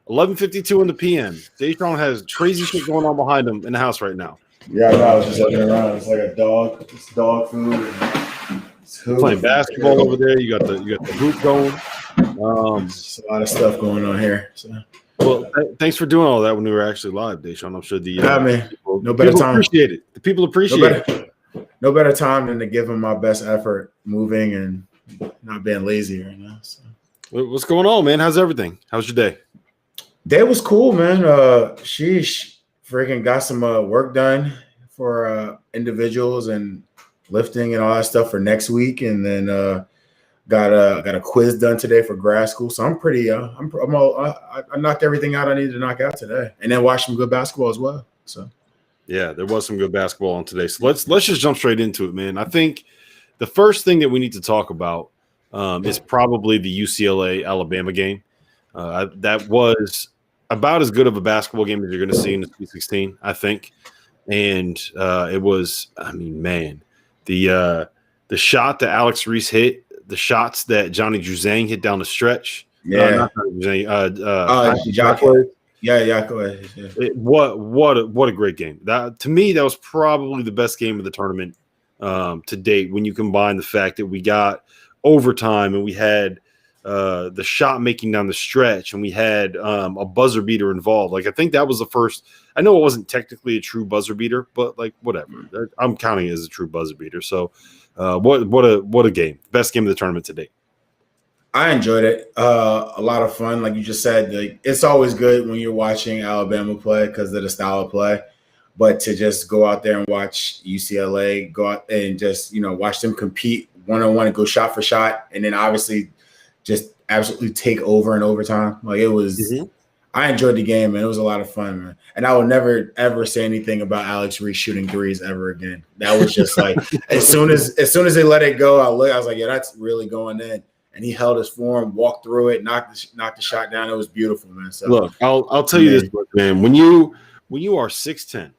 11:52 in the PM. Deshaun has crazy shit going on behind him in the house right now. Yeah, I know. I was just looking around. It's like a dog. It's dog food. It's Playing basketball over there. You got the hoop going. There's a lot of stuff going on here. So. Well, thanks for doing all that when we were actually live, Deshaun. I'm sure no better time. Appreciate it. The people appreciate it. No better time than to give them my best effort, moving and not being lazy right now. So. What's going on, man? How's everything? How's your day? Day was cool, man. Sheesh, freaking got some work done for individuals and lifting and all that stuff for next week, and then got a quiz done today for grad school. So I'm pretty. I knocked everything out I needed to knock out today, and then watched some good basketball as well. So yeah, there was some good basketball on today. So let's just jump straight into it, man. I think the first thing that we need to talk about is probably the UCLA Alabama game. That was about as good of a basketball game as you're going to see in the Sweet 16, I think. And it was, I mean, man, the shot that Alex Reese hit, the shots that Johnny Juzang hit down the stretch. Yeah. Juzang, Yeah, go ahead. Yeah. What a great game. That, to me, that was probably the best game of the tournament to date when you combine the fact that we got overtime and we had the shot making down the stretch, and we had a buzzer beater involved. Like, I think that was the first. I know it wasn't technically a true buzzer beater, but like whatever. I'm counting it as a true buzzer beater. So, what a game! Best game of the tournament to date. I enjoyed it. A lot of fun, like you just said. Like, it's always good when you're watching Alabama play because of the style of play. But to just go out there and watch UCLA go out and just watch them compete one-on-one and go shot for shot, and then obviously just absolutely take over in overtime. Like, it was, I enjoyed the game, and it was a lot of fun, man. And I will never, ever say anything about Alex Reese shooting threes ever again. That was just like, as soon as they let it go, I was like, yeah, that's really going in. And he held his form, walked through it, knocked the shot down. It was beautiful, man. So look, I'll tell you this, man. When you are 6'10",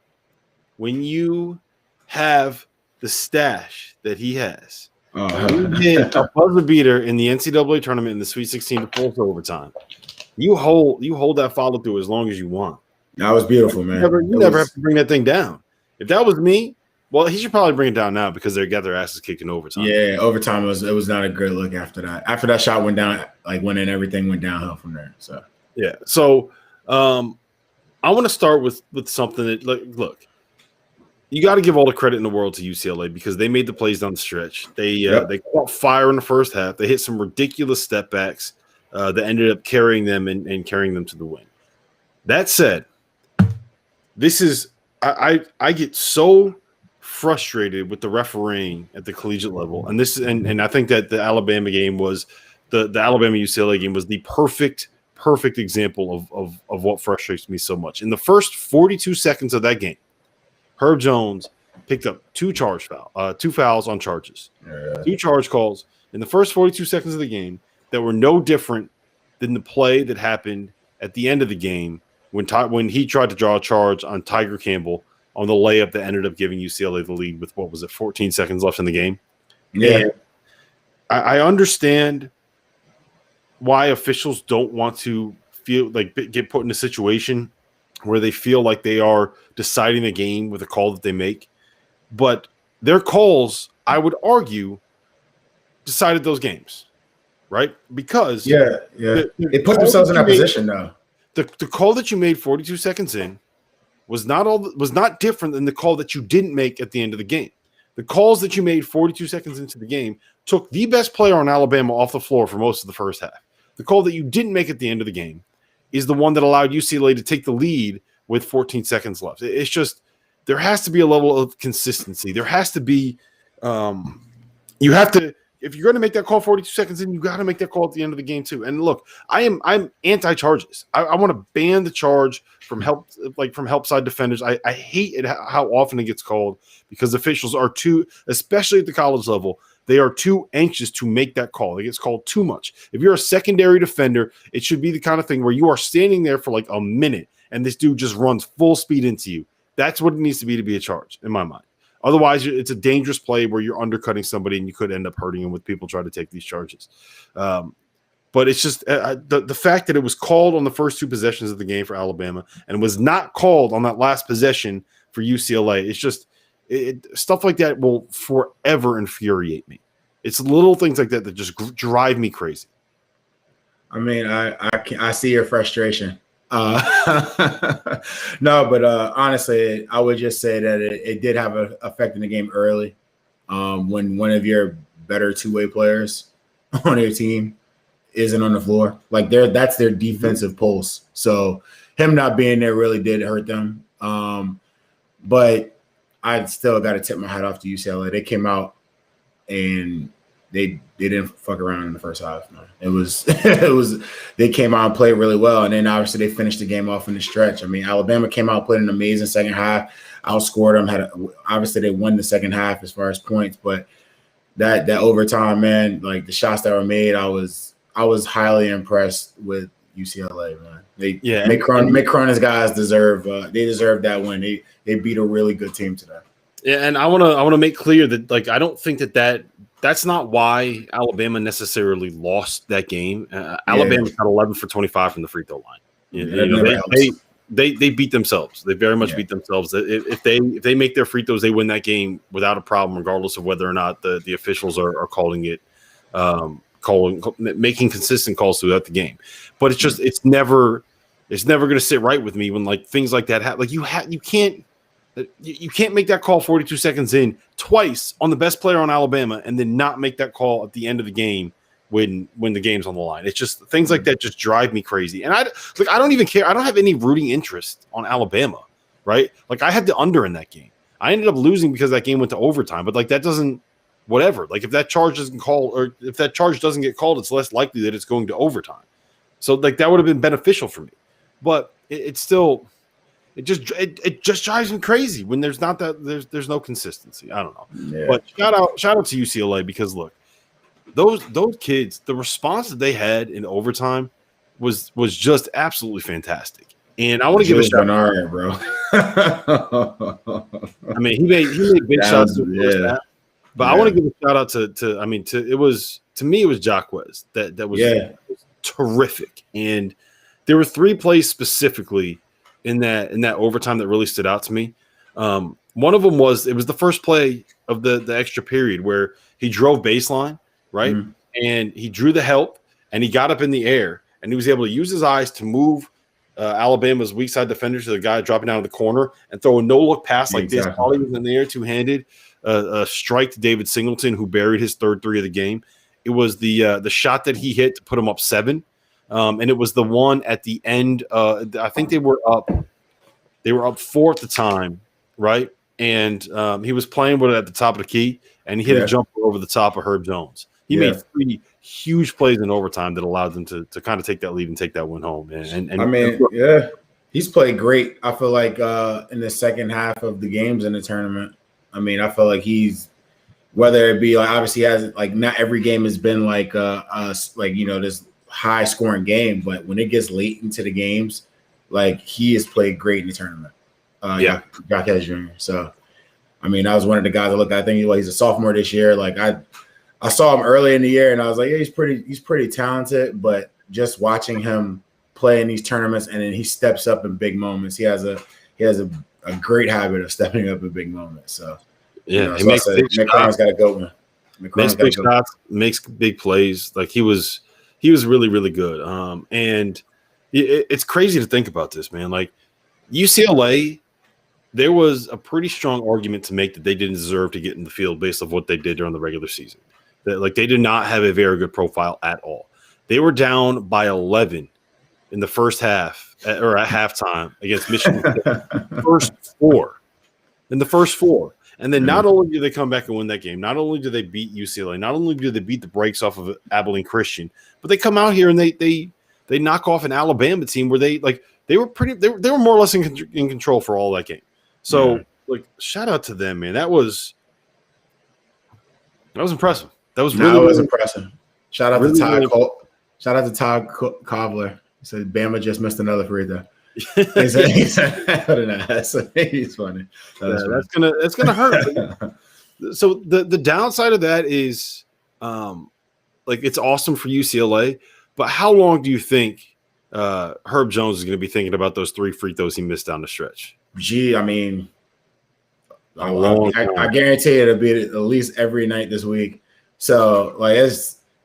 when you have the stash that he has, you hit a buzzer beater in the NCAA tournament in the Sweet 16 to force overtime. You hold that follow through as long as you want. That was beautiful, man. You never have to bring that thing down. If that was me, well, he should probably bring it down now because they got their asses kicked in overtime. Yeah, overtime was not a good look after that. After that shot went down, like went in, everything went downhill from there. So yeah. So I want to start with something that look. You got to give all the credit in the world to UCLA because they made the plays down the stretch. They caught fire in the first half. They hit some ridiculous step backs that ended up carrying them and carrying them to the win. That said, this is I get so frustrated with the refereeing at the collegiate level, and I think that the Alabama game was the Alabama UCLA game was the perfect example of what frustrates me so much. In the first 42 seconds of that game, Herb Jones picked up two fouls on charges, 2 charge calls in the first 42 seconds of the game that were no different than the play that happened at the end of the game when he tried to draw a charge on Tiger Campbell on the layup that ended up giving UCLA the lead with 14 seconds left in the game. Yeah, and I understand why officials don't want to feel like get put in a situation where they feel like they are deciding the game with a call that they make. But their calls, I would argue, decided those games, right? Because they put themselves in that position now. The call that you made 42 seconds in was not different than the call that you didn't make at the end of the game. The calls that you made 42 seconds into the game took the best player on Alabama off the floor for most of the first half. The call that you didn't make at the end of the game is the one that allowed UCLA to take the lead with 14 seconds left. It's just, there has to be a level of consistency. There has to be, you have to, if you're going to make that call 42 seconds in, you got to make that call at the end of the game too. And look, I'm anti-charges. I want to ban the charge from help side defenders. I hate it how often it gets called because officials are too, especially at the college level, they are too anxious to make that call. It gets called too much. If you're a secondary defender, it should be the kind of thing where you are standing there for like a minute and this dude just runs full speed into you. That's what it needs to be a charge, in my mind. Otherwise, it's a dangerous play where you're undercutting somebody and you could end up hurting him with people trying to take these charges. But it's just the fact that it was called on the first 2 possessions of the game for Alabama and was not called on that last possession for UCLA. It's just stuff like that will forever infuriate me. It's little things like that that just drive me crazy. I mean, I see your frustration. No, but honestly, I would just say that it did have an effect in the game early. When one of your better two-way players on your team isn't on the floor, like that's their defensive pulse. So him not being there really did hurt them. But I still got to tip my hat off to UCLA. They came out and they didn't fuck around in the first half. Man. It was they came out and played really well, and then obviously they finished the game off in the stretch. I mean, Alabama came out, played an amazing second half, outscored them. Obviously they won the second half as far as points, but that overtime, man, like the shots that were made, I was highly impressed with UCLA, man. Mick Cronin's guys deserve that win. They beat a really good team today. Yeah, and I wanna make clear that like I don't think that's not why Alabama necessarily lost that game. Alabama got 11 for 25 from the free throw line. They beat themselves. They very much beat themselves. If they make their free throws, they win that game without a problem, regardless of whether or not the officials are calling it, making consistent calls throughout the game. But it's just it's never going to sit right with me when like things like that happen. Like you can't make that call 42 seconds in twice on the best player on Alabama and then not make that call at the end of the game when the game's on the line. It's just things like that just drive me crazy. And I don't even care. I don't have any rooting interest on Alabama, right? Like I had the under in that game. I ended up losing because that game went to overtime, but like that doesn't whatever. Like if that charge doesn't call or if that charge doesn't get called, it's less likely that it's going to overtime. So like that would have been beneficial for me. But it's still it just drives me crazy when there's not that there's no consistency. I don't know. Yeah. But shout out to UCLA because look, those kids, the response that they had in overtime was just absolutely fantastic. And I want to give a shout out, bro. I mean, he made big shots that, but I want to give a shout out to me it was Jacquez that was terrific. And there were 3 plays specifically in that overtime that really stood out to me. One of them was the first play of the extra period where he drove baseline, right? Mm-hmm. And he drew the help and he got up in the air and he was able to use his eyes to move Alabama's weak side defender to the guy dropping down in the corner and throw a no-look pass like this. While he was in the air, two-handed, a strike to David Singleton, who buried his third 3 of the game. It was the shot that he hit to put him up 7. And it was the one at the end. I think they were up 4 at the time, right? And he was playing with it at the top of the key, and he hit a jumper over the top of Herb Jones. He made 3 huge plays in overtime that allowed them to kind of take that lead and take that win home. And I mean, he's played great. I feel like in the second half of the games in the tournament. I mean, I feel like he's whether it be like obviously has like not every game has been like this high scoring game, but when it gets late into the games, like he has played great in the tournament. Jacquez Jr. So, I mean, I was one of the guys I looked at. I think he's a sophomore this year. Like I saw him early in the year, and I was like, yeah, he's pretty talented. But just watching him play in these tournaments, and then he steps up in big moments. He has a great habit of stepping up in big moments. So he makes big shots. Got to go, man. Makes big shots, makes big plays. Like he was really, really good. And it's crazy to think about this, man. Like UCLA, there was a pretty strong argument to make that they didn't deserve to get in the field based on what they did during the regular season. That like they did not have a very good profile at all. They were down by 11 in the first half or at halftime against Michigan. first 4. And then not only do they come back and win that game, not only do they beat UCLA, not only do they beat the brakes off of Abilene Christian, but they come out here and they knock off an Alabama team where they were more or less in control for all that game. So like shout out to them, man. That was impressive. That was really impressive. Shout out to Todd Colt. Shout out to Todd Cobbler. He said Bama just missed another free throw. He's funny. That's gonna hurt. So the downside of that is like it's awesome for UCLA, But how long do you think Herb Jones is going to be thinking about those 3 free throws he missed down the stretch? Gee, I mean, I I guarantee it'll be at least every night this week. So like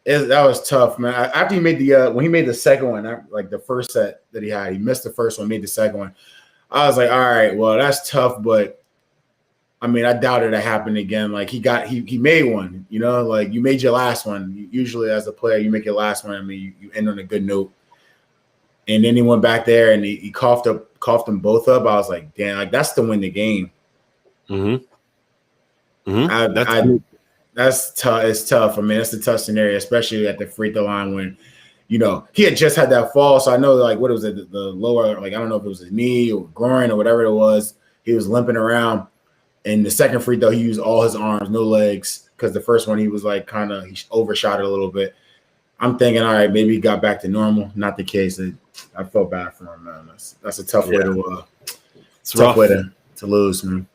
that was tough, man. After he made the when he made the second one, like the first set that he had, he missed the first one, made the second one. I was like, all right, well, that's tough, but I mean, I doubt it happened again. Like he made one, you know, like you made your last one. Usually as a player, you make your last one. I mean, you end on a good note. And then he went back there and he coughed them both up. I was like, damn, like that's to win the game. That's tough. It's tough. I mean, that's a tough scenario, especially at the free throw line when, you know, he had just had that fall. So I know, like, what was it? The lower, like, I don't know if it was his knee or groin or whatever it was. He was limping around. And the second free throw, he used all his arms, no legs, because the first one he was like he overshot it a little bit. I'm thinking, all right, maybe he got back to normal. Not the case. I felt bad for him, man. That's a tough way to lose, man.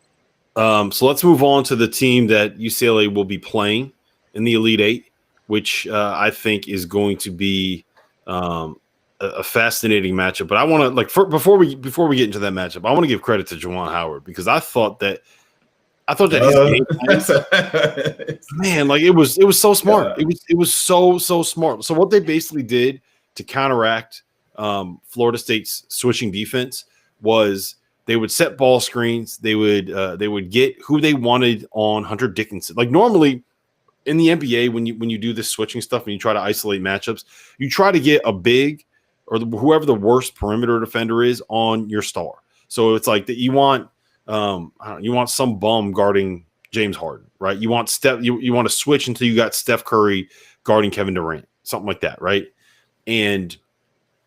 So let's move on to the team that UCLA will be playing in the Elite Eight, which I think is going to be a fascinating matchup. But I want to before we get into that matchup, I want to give credit to Juwan Howard because I thought that his game plan, man, like it was so smart. Yeah. It was so smart. So what they basically did to counteract Florida State's switching defense was they would set ball screens. They would get who they wanted on Hunter Dickinson. Like normally in the NBA, when you do this switching stuff and you try to isolate matchups, you try to get a big or whoever the worst perimeter defender is on your star. So it's like that you want some bum guarding James Harden, right? You want you want to switch until you got Steph Curry guarding Kevin Durant, something like that, right? And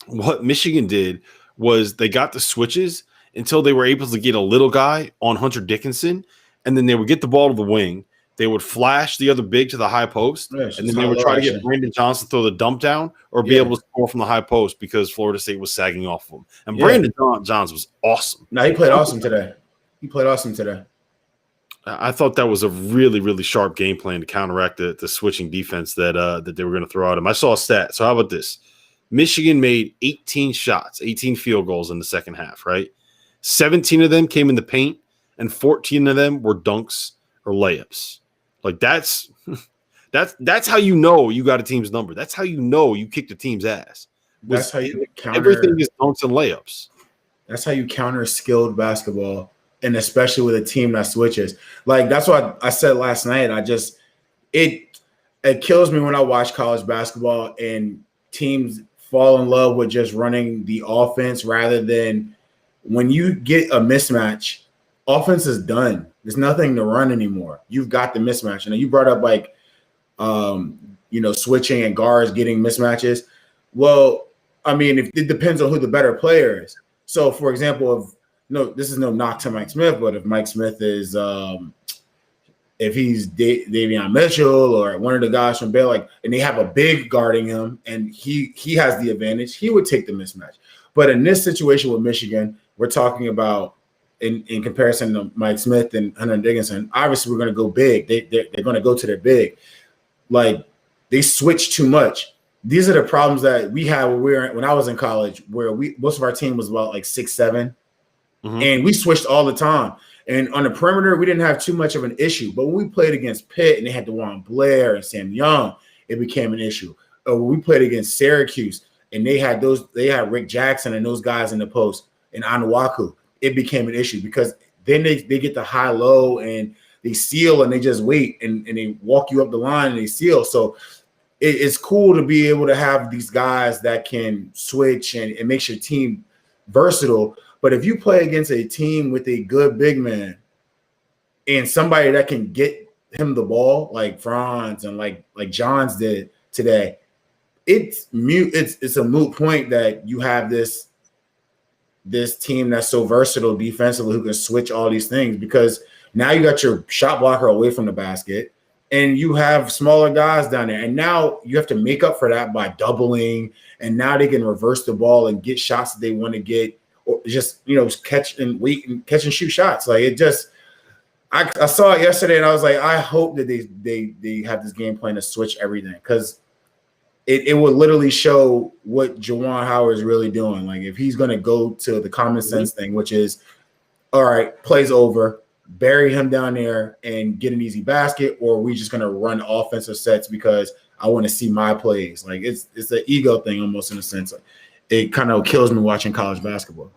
what Michigan did was they got the switches until they were able to get a little guy on Hunter Dickinson, and then they would get the ball to the wing. They would flash the other big to the high post, and then they would try to get Brandon Johnson to throw the dump down or be able to score from the high post because Florida State was sagging off of him. And Brandon Johnson was awesome. No, he played awesome today. I thought that was a really, really sharp game plan to counteract the switching defense that they were going to throw at him. I saw a stat. So how about this? Michigan made 18 shots, 18 field goals in the second half, right? 17 of them came in the paint, and 14 of them were dunks or layups. Like that's how you know you got a team's number. That's how you know you kicked the team's ass. That's how you counter everything is dunks and layups. That's how you counter skilled basketball, and especially with a team that switches. Like that's what I said last night. It kills me when I watch college basketball and teams fall in love with just running the offense rather than when you get a mismatch, offense is done. There's nothing to run anymore. You've got the mismatch. And you brought up switching and guards getting mismatches. Well, I mean, it depends on who the better player is. So, for example, this is no knock to Mike Smith, but if Mike Smith is if he's Davion Mitchell or one of the guys from Baylor, and they have a big guarding him and he has the advantage, he would take the mismatch. But in this situation with Michigan, we're talking about in comparison to Mike Smith and Hunter Dickinson, obviously we're going to go big. They're going to go to their big. Like they switch too much. These are the problems that we had when I was in college, where most of our team was about like 6'7", and we switched all the time. And on the perimeter, we didn't have too much of an issue. But when we played against Pitt and they had DeJuan Blair and Sam Young, it became an issue. Or when we played against Syracuse and they had Rick Jackson and those guys in the post and Anuaku, it became an issue because then they get the high-low and they seal and they just wait and they walk you up the line and they seal. So it's cool to be able to have these guys that can switch and it makes your team versatile. But if you play against a team with a good big man and somebody that can get him the ball, like Franz and like Johns did today, it's a moot point that you have this team that's so versatile defensively who can switch all these things, because now you got your shot blocker away from the basket and you have smaller guys down there. And now you have to make up for that by doubling. And now they can reverse the ball and get shots that they want to get, or just, catch and wait and catch and shoot shots. Like it just, I saw it yesterday and I was like, I hope that they have this game plan to switch everything. Because it would literally show what Juwan Howard is really doing. Like if he's going to go to the common sense thing, which is, all right, plays over, bury him down there and get an easy basket, or are we just going to run offensive sets because I want to see my plays? Like it's an ego thing almost in a sense. It kind of kills me watching college basketball.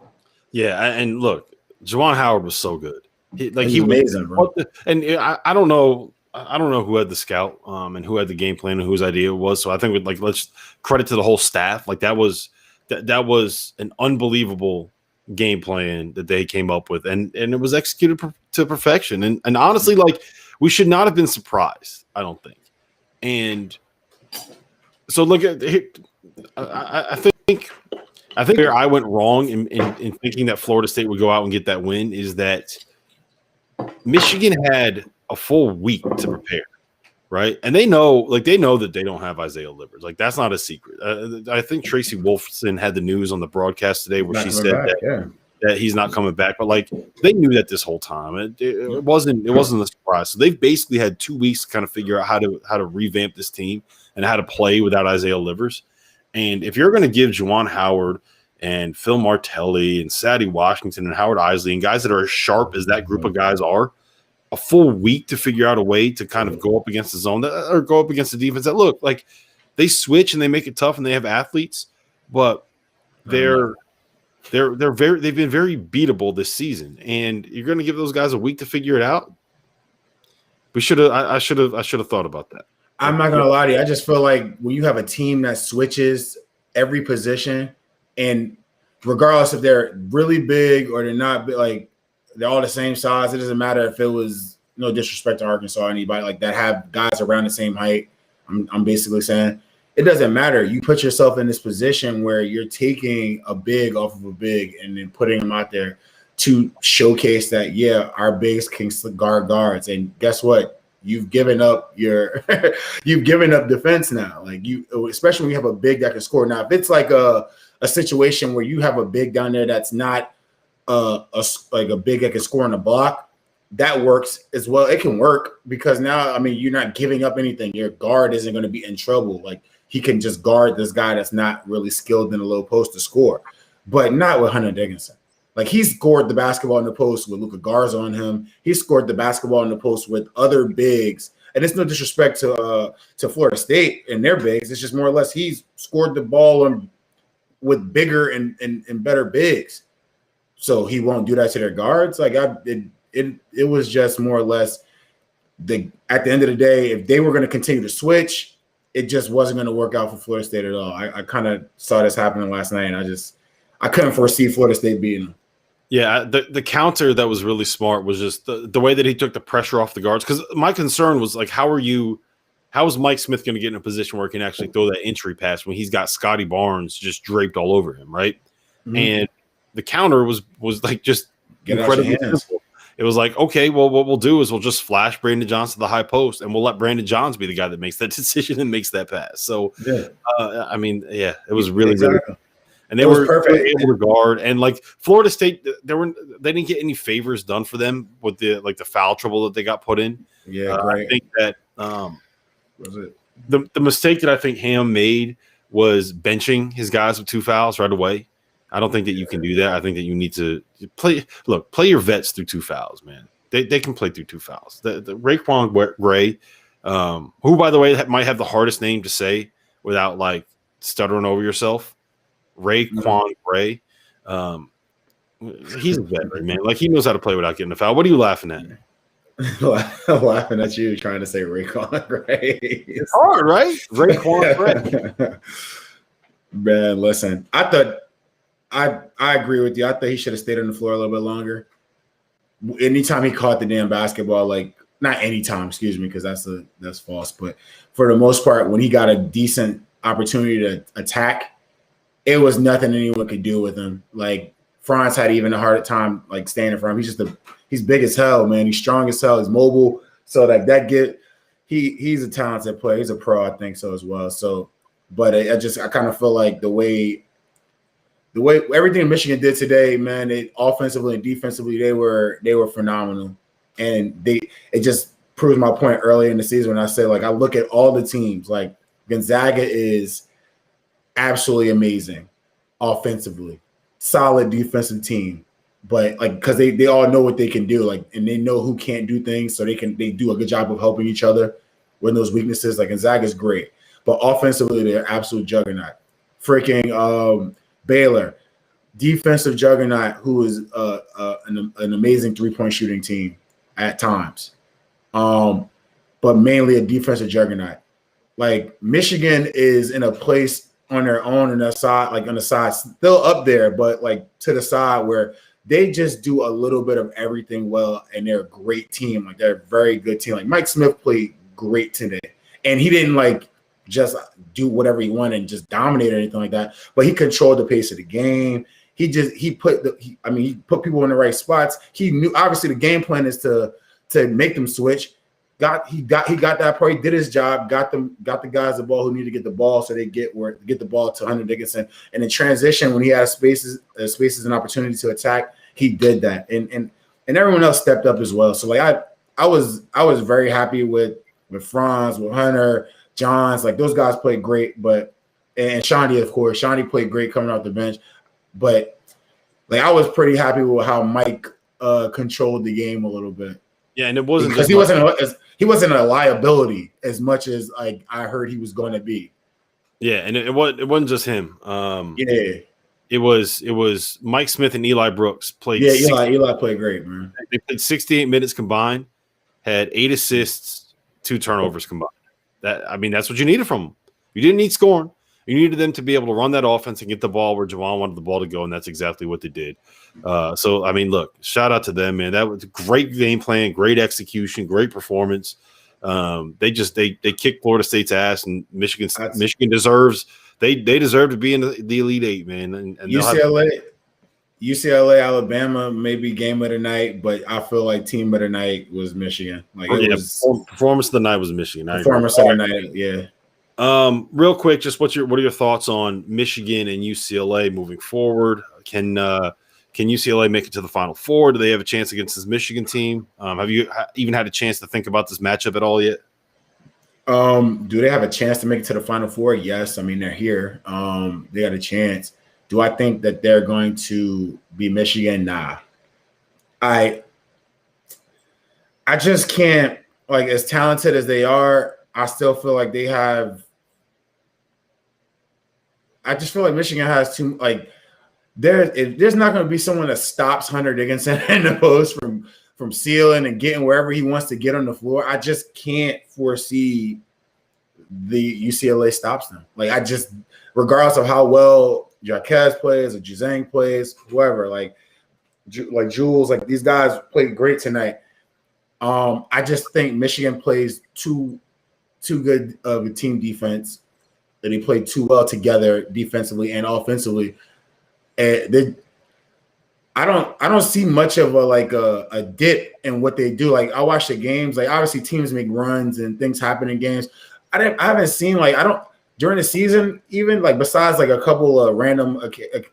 Yeah, and look, Juwan Howard was so good. He was amazing, bro. And I don't know. I don't know who had the scout and who had the game plan and whose idea it was. So I think let's credit to the whole staff. Like that was an unbelievable game plan that they came up with, and it was executed to perfection. And honestly, like we should not have been surprised. I don't think. And so look at I think where I went wrong in thinking that Florida State would go out and get that win is that Michigan had a full week to prepare, right? And they know that they don't have Isaiah Livers. Like that's not a secret. I think Tracy Wolfson had the news on the broadcast today where she said that he's not coming back. But like they knew that this whole time. It wasn't a surprise. So they've basically had 2 weeks to kind of figure out how to revamp this team and how to play without Isaiah Livers. And if you're going to give Juwan Howard and Phil Martelli and Sadie Washington and Howard Isley and guys that are as sharp as that group of guys are, a full week to figure out a way to kind of go up against the zone or go up against the defense that look like they switch and they make it tough and they have athletes, but they've been very beatable this season. And you're going to give those guys a week to figure it out. I should have thought about that. I'm not gonna lie to you. I just feel like when you have a team that switches every position, and regardless if they're really big or they're not big, like they're all the same size. It doesn't matter if it was no disrespect to Arkansas or anybody like that have guys around the same height. I'm basically saying it doesn't matter. You put yourself in this position where you're taking a big off of a big and then putting them out there to showcase that, yeah, our bigs can guard guards. And guess what? You've given up your you've given up defense now. Like you, especially when you have a big that can score. Now, if it's like a situation where you have a big down there that's not like a big that can score on a block, that works as well. It can work because now, I mean, you're not giving up anything. Your guard isn't going to be in trouble. Like he can just guard this guy that's not really skilled in the low post to score, but not with Hunter Dickinson. Like he scored the basketball in the post with Luka Garza on him. He scored the basketball in the post with other bigs. And it's no disrespect to Florida State and their bigs. It's just more or less he's scored the ball with bigger and better bigs. So he won't do that to their guards. Like it was just more or less at the end of the day, if they were going to continue to switch, it just wasn't going to work out for Florida State at all. I kind of saw this happening last night, and I couldn't foresee Florida State beating them. Yeah, the counter that was really smart was just the way that he took the pressure off the guards. Because my concern was like, how is Mike Smith going to get in a position where he can actually throw that entry pass when he's got Scotty Barnes just draped all over him, right? Mm-hmm. And the counter was like just incredibly simple. It was like, okay, well, what we'll do is we'll just flash Brandon Johns to the high post, and we'll let Brandon Johns be the guy that makes that decision and makes that pass. So, I mean, yeah, it was really, really good. And they were perfect able to guard, and like Florida State, they didn't get any favors done for them with the foul trouble that they got put in. Yeah, I think that was it. The mistake that I think Ham made was benching his guys with 2 fouls right away. I don't think that you can do that. I think that you need to play your vets through 2 fouls, man. They can play through 2 fouls. The Raekwon Gray, who by the way might have the hardest name to say without like stuttering over yourself. Raekwon Gray, he's a veteran, man. Like he knows how to play without getting a foul. What are you laughing at? Laughing at you trying to say Raekwon Gray. It's hard, right? Raekwon Gray. Man, listen. I agree with you. I thought he should have stayed on the floor a little bit longer. Anytime he caught the damn basketball, like not anytime, excuse me, because that's false. But for the most part, when he got a decent opportunity to attack, it was nothing anyone could do with him. Like Franz had even a harder time like standing for him. He's big as hell, man. He's strong as hell. He's mobile. So like he's a talented player. He's a pro, I think so as well. So, but I kind of feel like the way everything Michigan did today, man, offensively and defensively, they were phenomenal. And it just proves my point early in the season when I say, like, I look at all the teams, like Gonzaga is absolutely amazing offensively, solid defensive team, but like because they all know what they can do, like, and they know who can't do things, so they do a good job of helping each other when those weaknesses. Like Gonzaga is great, but offensively they're absolute juggernaut. Freaking Baylor, defensive juggernaut, who is an amazing 3-point shooting team at times, but mainly a defensive juggernaut. Like Michigan is in a place on their own on the side, like on the side, still up there, but like to the side where they just do a little bit of everything well, and they're a great team. Like they're a very good team. Like Mike Smith played great today, and he didn't like just do whatever he wanted and just dominate or anything like that. But he controlled the pace of the game. He put people in the right spots. He knew obviously the game plan is to make them switch. He got that part. He did his job. Got the guys the ball who need to get the ball, so they get the ball to Hunter Dickinson. And in transition, when he had spaces and opportunity to attack, he did that. And everyone else stepped up as well. So like I was very happy with Franz, with Hunter, Johns. Like those guys played great, and Shandi, of course, Shandi played great coming off the bench. But like I was pretty happy with how Mike controlled the game a little bit. Yeah, and it wasn't because he wasn't a liability as much as like I heard he was going to be. Yeah, and it wasn't just him. Yeah, it was Mike Smith and Eli Brooks played. Yeah, Eli played great, man. They played 68 minutes combined, had 8 assists, 2 turnovers combined. That's what you needed from them. You didn't need scoring. You needed them to be able to run that offense and get the ball where Javon wanted the ball to go, and that's exactly what they did. Look, shout out to them, man. That was a great game plan, great execution, great performance. They kicked Florida State's ass, and Michigan deserves they deserve to be in the Elite Eight, man. And UCLA, Alabama, maybe game of the night, but I feel like team of the night was Michigan. Like performance of the night was Michigan. Performance of the night, yeah. Real quick, just what are your thoughts on Michigan and UCLA moving forward? Can UCLA make it to the Final Four? Do they have a chance against this Michigan team? Have you even had a chance to think about this matchup at all yet? Do they have a chance to make it to the Final Four? Yes. I mean, they're here. They got a chance. Do I think that they're going to be Michigan? Nah. I just can't, like, as talented as they are, I still feel like they have – I just feel like Michigan has too – like, there's not going to be someone that stops Hunter Dickinson in the post from sealing and getting wherever he wants to get on the floor. I just can't foresee the UCLA stops them. Like, I just – regardless of how well Jarquez plays or Juzang plays, whoever, like Jules, like these guys played great tonight. I just think Michigan plays too good of a team defense, that they play too well together defensively and offensively. And I don't see much of a dip in what they do. Like I watch the games, like obviously teams make runs and things happen in games. I haven't seen during the season, even like besides like a couple of random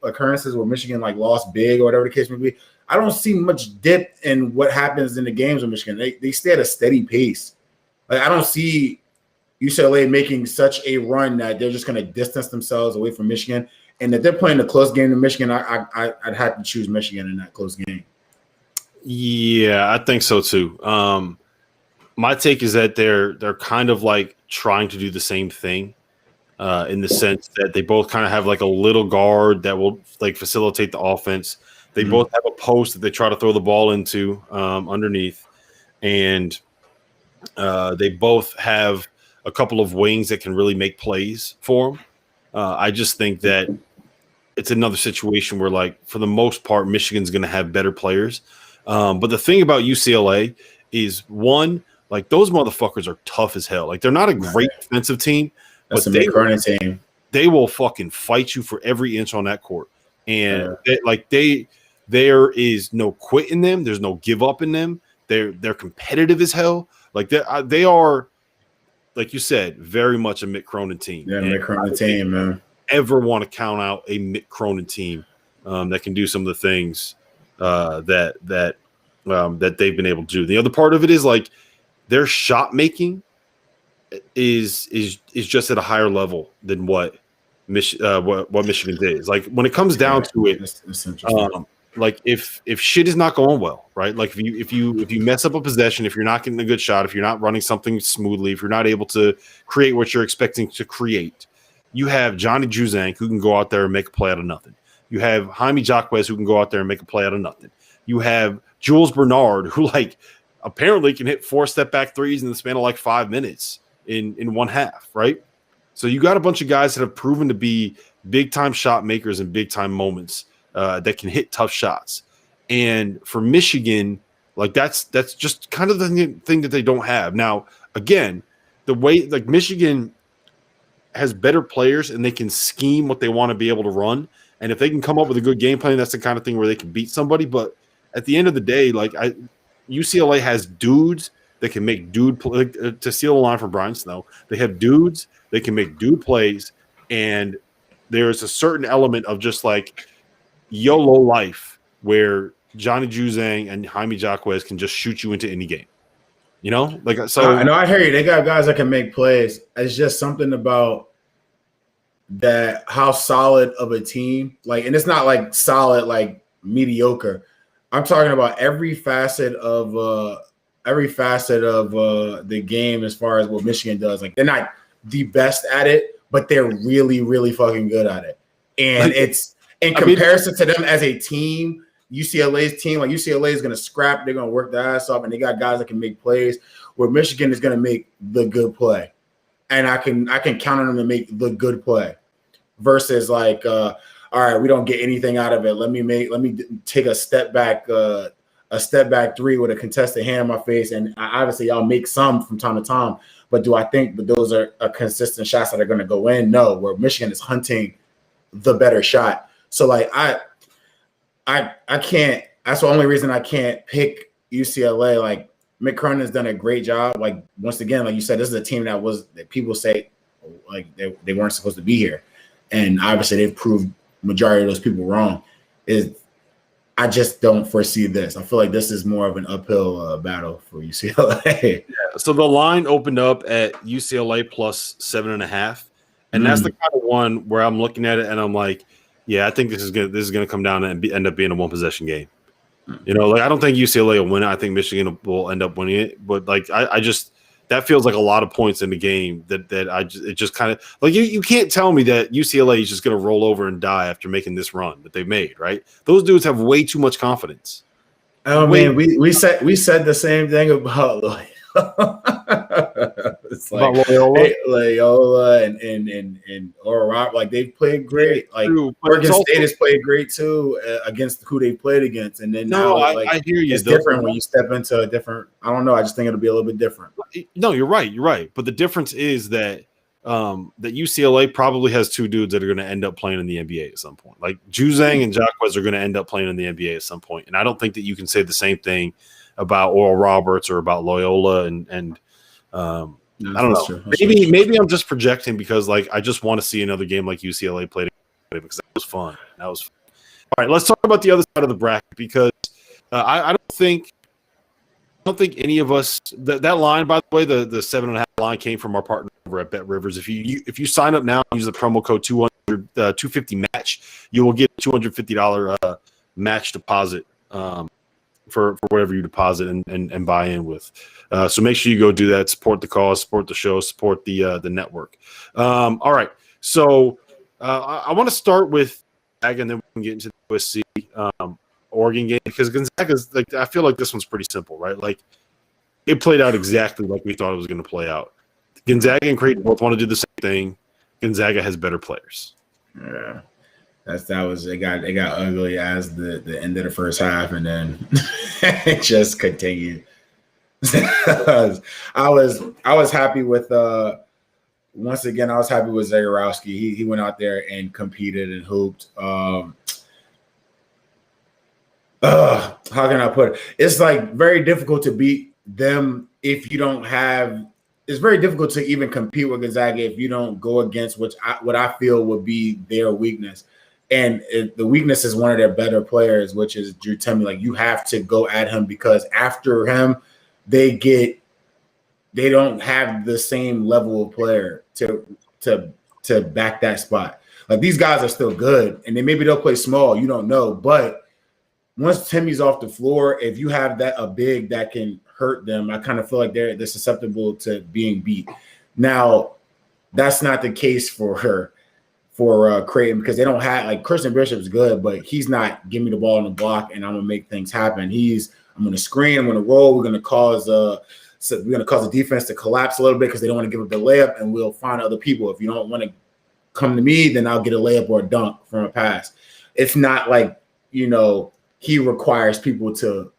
occurrences where Michigan like lost big or whatever the case may be, I don't see much dip in what happens in the games with Michigan. They stay at a steady pace. Like I don't see UCLA making such a run that they're just going to distance themselves away from Michigan. And if they're playing a close game to Michigan, I'd have to choose Michigan in that close game. Yeah, I think so too. My take is that they're kind of like trying to do the same thing in the sense that they both kind of have like a little guard that will like facilitate the offense. They both have a post that they try to throw the ball into underneath, and they both have a couple of wings that can really make plays for them. I just think that it's another situation where, like, for the most part, Michigan's going to have better players. But the thing about UCLA is, one, like, those motherfuckers are tough as hell. Like, they're not a great defensive team, but team. They will fucking fight you for every inch on that court. And there is no quit in them. There's no give up in them. They're competitive as hell. Like, they are, like you said, very much a Mick Cronin team. Yeah, Mick Cronin team, man. Ever want to count out a Mick Cronin team that can do some of the things that they've been able to do. The other part of it is like their shot making is just at a higher level than what Michigan is. Like when it comes down to it, that's like if shit is not going well, right? Like if you mess up a possession, if you're not getting a good shot, if you're not running something smoothly, if you're not able to create what you're expecting to create, you have Johnny Juzang who can go out there and make a play out of nothing. You have Jaime Jaquez who can go out there and make a play out of nothing. You have Jules Bernard who like apparently can hit 4 step-back threes in the span of like 5 minutes in one half, right? So you got a bunch of guys that have proven to be big-time shot makers in big-time moments that can hit tough shots. And for Michigan, like that's just kind of the thing that they don't have. Now, again, the way like Michigan has better players and they can scheme what they want to be able to run. And if they can come up with a good game plan, that's the kind of thing where they can beat somebody. But at the end of the day, like UCLA has dudes that can make to steal the line from Brian Snow. They have dudes that can make dude plays, and there's a certain element of just like YOLO life where Johnny Juzang and Jaime Jaquez can just shoot you into any game. You know, like so. I know. I hear you. They got guys that can make plays. It's just something about that how solid of a team. Like, and it's not like solid, like mediocre. I'm talking about every facet of the game as far as what Michigan does. Like, they're not the best at it, but they're really, really fucking good at it. And it's in comparison to them as a team. UCLA's team, like UCLA is going to scrap. They're going to work their ass off, and they got guys that can make plays. Where Michigan is going to make the good play, and I can count on them to make the good play. Versus like, all right, we don't get anything out of it. Let me take a step back three with a contested hand in my face, and obviously I'll make some from time to time. But do I think that those are consistent shots that are going to go in? No. Where Michigan is hunting the better shot. So like I can't. That's the only reason I can't pick UCLA. Like Mick Cronin's done a great job. Like once again, like you said, this is a team that people say like they weren't supposed to be here, and obviously they've proved majority of those people wrong. I just don't foresee this. I feel like this is more of an uphill battle for UCLA. Yeah. So the line opened up at UCLA plus 7.5, and that's the kind of one where I'm looking at it and I'm like, yeah, I think this is gonna come down and end up being a 1-possession game. You know, like I don't think UCLA will win it. I think Michigan will end up winning it. But like I just that feels like a lot of points in the game it just kind of like you can't tell me that UCLA is just gonna roll over and die after making this run that they've made, right? Those dudes have way too much confidence. Oh man, we said the same thing about like it's like Loyola and Oral Roberts, like they've played great. Like Oregon State has played great too against who they played against, and then I hear you. It's different when you step into a different. I don't know. I just think it'll be a little bit different. No, you're right. But the difference is that that UCLA probably has two dudes that are going to end up playing in the NBA at some point. Like Juzang and Jaquez are going to end up playing in the NBA at some point, and I don't think that you can say the same thing about Oral Roberts or about Loyola and I don't know. Maybe I'm just projecting because like I just want to see another game like UCLA played because that was fun. All right, let's talk about the other side of the bracket because I don't think any of us that line, by the way, the 7.5 line came from our partner over at Bet Rivers. If you sign up now and use the promo code 250 match, you will get $250 match deposit for whatever you deposit and buy in with. So make sure you go do that. Support the cause, support the show, support the network. All right. So I want to start with Gonzaga, and then we can get into the USC Oregon game because Gonzaga's like I feel like this one's pretty simple, right? Like it played out exactly like we thought it was going to play out. Gonzaga and Creighton both want to do the same thing. Gonzaga has better players. Yeah. It got ugly as the end of the first half, and then it just continued. I was happy with once again I was happy with Zagorowski. He went out there and competed and hooped. How can I put it? It's like very difficult to beat them if you don't have. It's very difficult to even compete with Gonzaga if you don't go against what I feel would be their weakness. And the weakness is one of their better players, which is Drew Timme. Like you have to go at him because after him, they get they don't have the same level of player to back that spot. Like these guys are still good, and maybe they'll play small. You don't know, but once Timmy's off the floor, if you have a big that can hurt them, I kind of feel like they're susceptible to being beat. Now, that's not the case for Creighton because they don't have like Christian Bishop's good, but he's not give me the ball on the block and I'm gonna make things happen. I'm gonna screen, I'm gonna roll, we're gonna cause the defense to collapse a little bit because they don't want to give up the layup, and we'll find other people. If you don't want to come to me, then I'll get a layup or a dunk from a pass. It's not like, he requires people to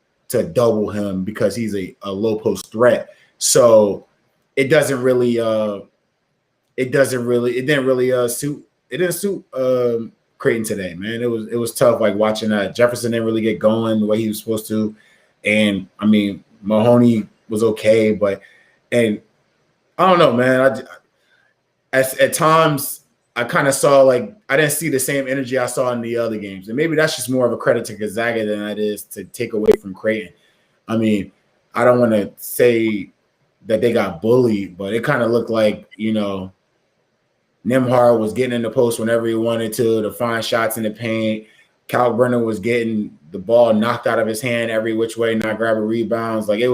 double him because he's a low post threat. So it didn't really suit Creighton today, man. It was tough, like watching that. Jefferson didn't really get going the way he was supposed to. And I mean, Mahoney was okay, and I don't know, man. At times I kind of saw like I didn't see the same energy I saw in the other games, and maybe that's just more of a credit to Gonzaga than that is to take away from Creighton. I mean, I don't want to say that they got bullied, but it kind of looked like Nembhard was getting in the post whenever he wanted to find shots in the paint. Cal Brennan was getting the ball knocked out of his hand every which way, not grabbing rebounds. Like it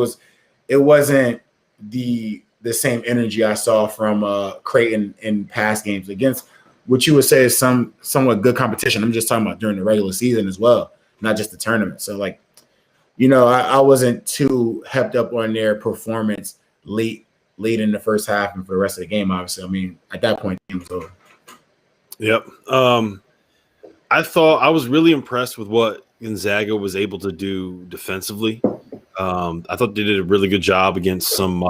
wasn't the same energy I saw from Creighton in past games against what you would say is somewhat good competition. I'm just talking about during the regular season as well, not just the tournament. So like, I wasn't too hepped up on their performance late in the first half and for the rest of the game, obviously. I mean, at that point, the game was over. Yep. I thought I was really impressed with what Gonzaga was able to do defensively. I thought they did a really good job against some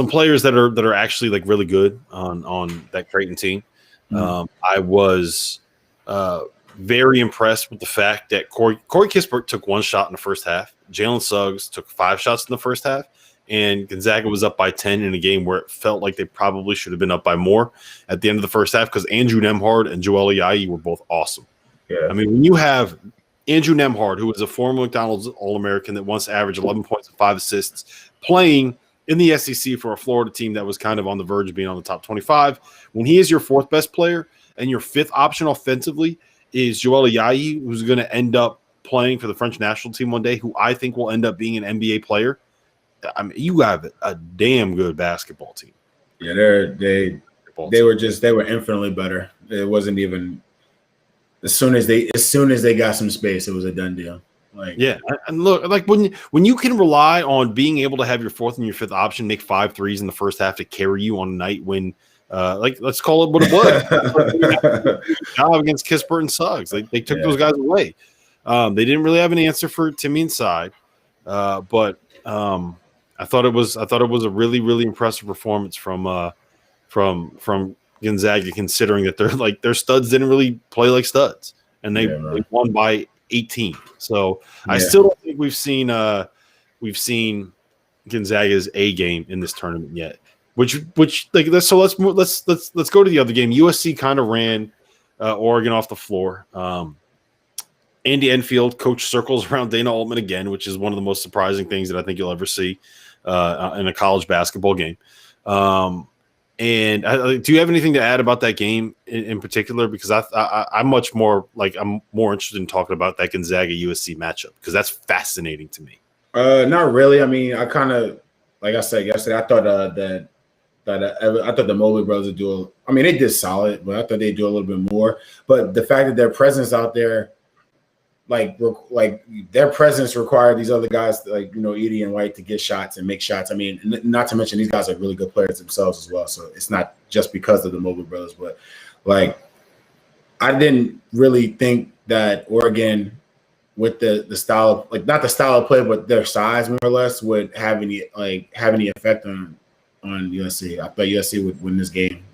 players that are actually like really good on that Creighton team. I was very impressed with the fact that Corey Kispert took one shot in the first half. Jalen Suggs took 5 shots in the first half, and Gonzaga was up by 10 in a game where it felt like they probably should have been up by more at the end of the first half because Andrew Nembhard and Joel Ayayi were both awesome. Yeah. I mean, when you have Andrew Nembhard, who was a former McDonald's All-American that once averaged 11 points and 5 assists, playing in the SEC for a Florida team that was kind of on the verge of being on the top 25, when he is your 4th best player and your 5th option offensively is Joel Ayayi, who's going to end up playing for the French national team one day, who I think will end up being an NBA player. I mean, you have a damn good basketball team. Yeah, they were infinitely better. It wasn't even as soon as they got some space, it was a done deal. Like, yeah, and look, like when you can rely on being able to have your 4th and your 5th option make 5 threes in the first half to carry you on a night when, like, let's call it what it was. Job against Kispert and Suggs, they took those guys away. They didn't really have an answer for Timmy inside, but I thought it was a really, really impressive performance from Gonzaga, considering that their studs didn't really play like studs, and they won by 18. So I still don't think we've seen Gonzaga's A game in this tournament yet. Which like let's go to the other game. USC kind of ran Oregon off the floor. Andy Enfield coached circles around Dana Altman again, which is one of the most surprising things that I think you'll ever see in a college basketball game. And do you have anything to add about that game in particular? Because I'm much more I'm more interested in talking about that Gonzaga USC matchup because that's fascinating to me. Not really. I mean, I kind of like I said yesterday. I thought I thought the Mobley brothers would do. They did solid, but I thought they'd do a little bit more. But the fact that their presence out there, like their presence required these other guys, Edie and White, to get shots and make shots. I mean, not to mention these guys are really good players themselves as well. So it's not just because of the Mobley brothers, but I didn't really think that Oregon, with the style of not the style of play, but their size more or less, would have any effect on USC. I thought USC would win this game.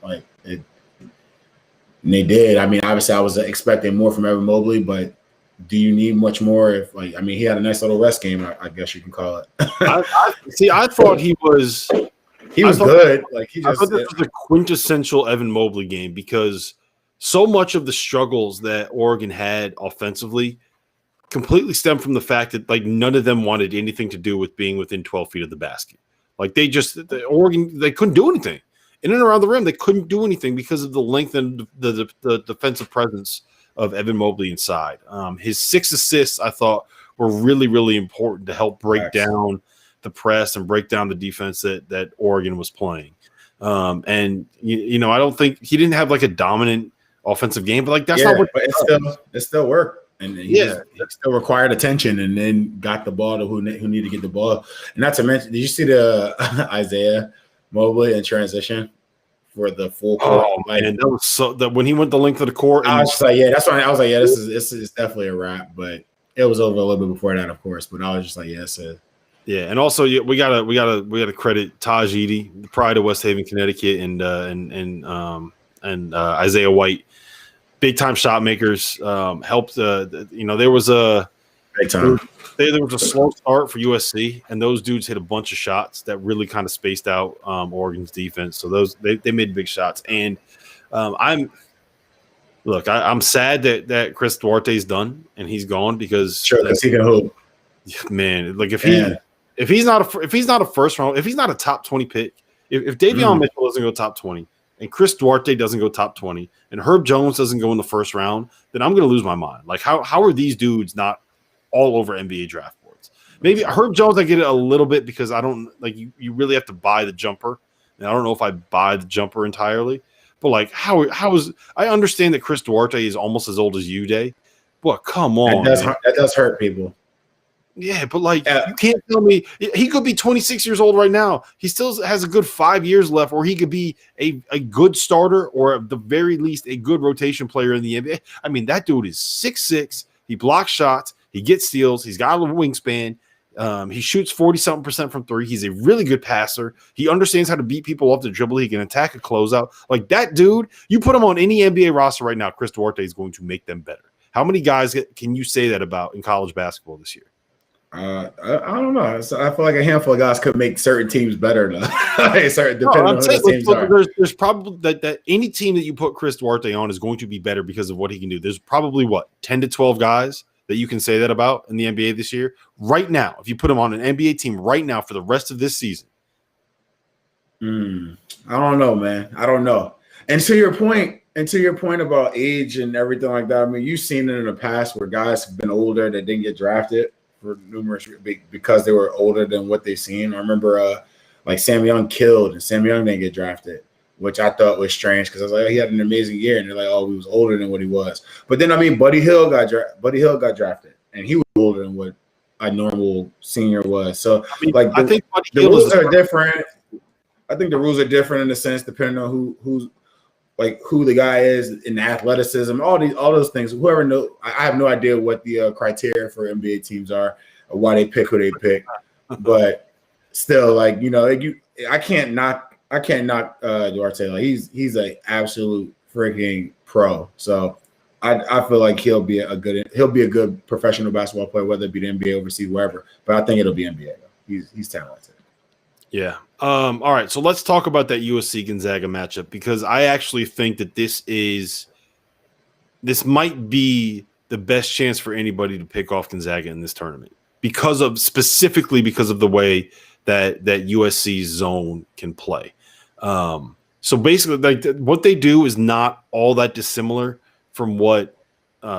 And they did. I mean, obviously I was expecting more from Evan Mobley, but do you need much more? If he had a nice little rest game, I guess you can call it. I thought he was good. I thought this was a quintessential Evan Mobley game because so much of the struggles that Oregon had offensively completely stemmed from the fact that none of them wanted anything to do with being within 12 feet of the basket. Like Oregon, they couldn't do anything. In and around the rim, they couldn't do anything because of the length and the defensive presence of Evan Mobley inside. His 6 assists, I thought, were really, really important to help break down the press and break down the defense that Oregon was playing. And I don't think he didn't have like a dominant offensive game, but like that's not what. But it still worked. And he still required attention, and then got the ball to who needed to get the ball. And not to mention, did you see the Isaiah Mobley in transition for the full court? Oh man, that was so that when he went the length of the court, I was just like, that's why I was like, this is definitely a wrap. But it was over a little bit before that, of course. But I was just like, yeah, and also we gotta credit Taj Edey, the pride of West Haven, Connecticut, and Isaiah White. Big time shot makers helped. There was a big time. There was a slow start for USC, and those dudes hit a bunch of shots that really kind of spaced out Oregon's defense. So they made big shots, and I'm sad that Chris Duarte's done and he's gone because he can hoop. Man, like if he's not a first round, if he's not a top 20 pick, if Davion Mitchell doesn't go top 20. And Chris Duarte doesn't go top 20, and Herb Jones doesn't go in the first round, then I'm going to lose my mind. Like, how are these dudes not all over NBA draft boards? Maybe Herb Jones, I get it a little bit because I don't like you really have to buy the jumper, and I don't know if I buy the jumper entirely. But like, how is I understand that Chris Duarte is almost as old as you, Day. But come on, that does hurt people. Yeah, but like you can't tell me he could be 26 years old right now. He still has a good 5 years left, or he could be a good starter or at the very least a good rotation player in the NBA. I mean, that dude is 6'6". He blocks shots. He gets steals. He's got a wingspan. He shoots 40-something% from three. He's a really good passer. He understands how to beat people off the dribble. He can attack a closeout. Like that dude, you put him on any NBA roster right now, Chris Duarte is going to make them better. How many guys can you say that about in college basketball this year? I don't know. So I feel like a handful of guys could make certain teams better. There's probably that any team that you put Chris Duarte on is going to be better because of what he can do. There's probably 10 to 12 guys that you can say that about in the NBA this year. Right now, if you put him on an NBA team right now for the rest of this season. I don't know, man. I don't know. And to your point about age and everything like that, I mean, you've seen it in the past where guys have been older that didn't get drafted for numerous because they were older than what they've seen. I remember like Sam Young killed, and Sam Young didn't get drafted, which I thought was strange because I was like, he had an amazing year, and they're like, he was older than what he was. But then I mean, Buddy Hill got drafted, and he was older than what a normal senior was. So I think the rules are different. I think the rules are different in a sense depending on who the guy is in the athleticism, all those things. Whoever knows, I have no idea what the criteria for NBA teams are or why they pick who they pick. But still, I can't knock Duarte. Like he's an absolute freaking pro. So I feel like he'll be a good professional basketball player, whether it be the NBA, overseas, wherever. But I think it'll be NBA though. He's talented. Yeah. All right. So let's talk about that USC Gonzaga matchup because I actually think that this might be the best chance for anybody to pick off Gonzaga in this tournament specifically because of the way that USC's zone can play. So basically, what they do is not all that dissimilar from what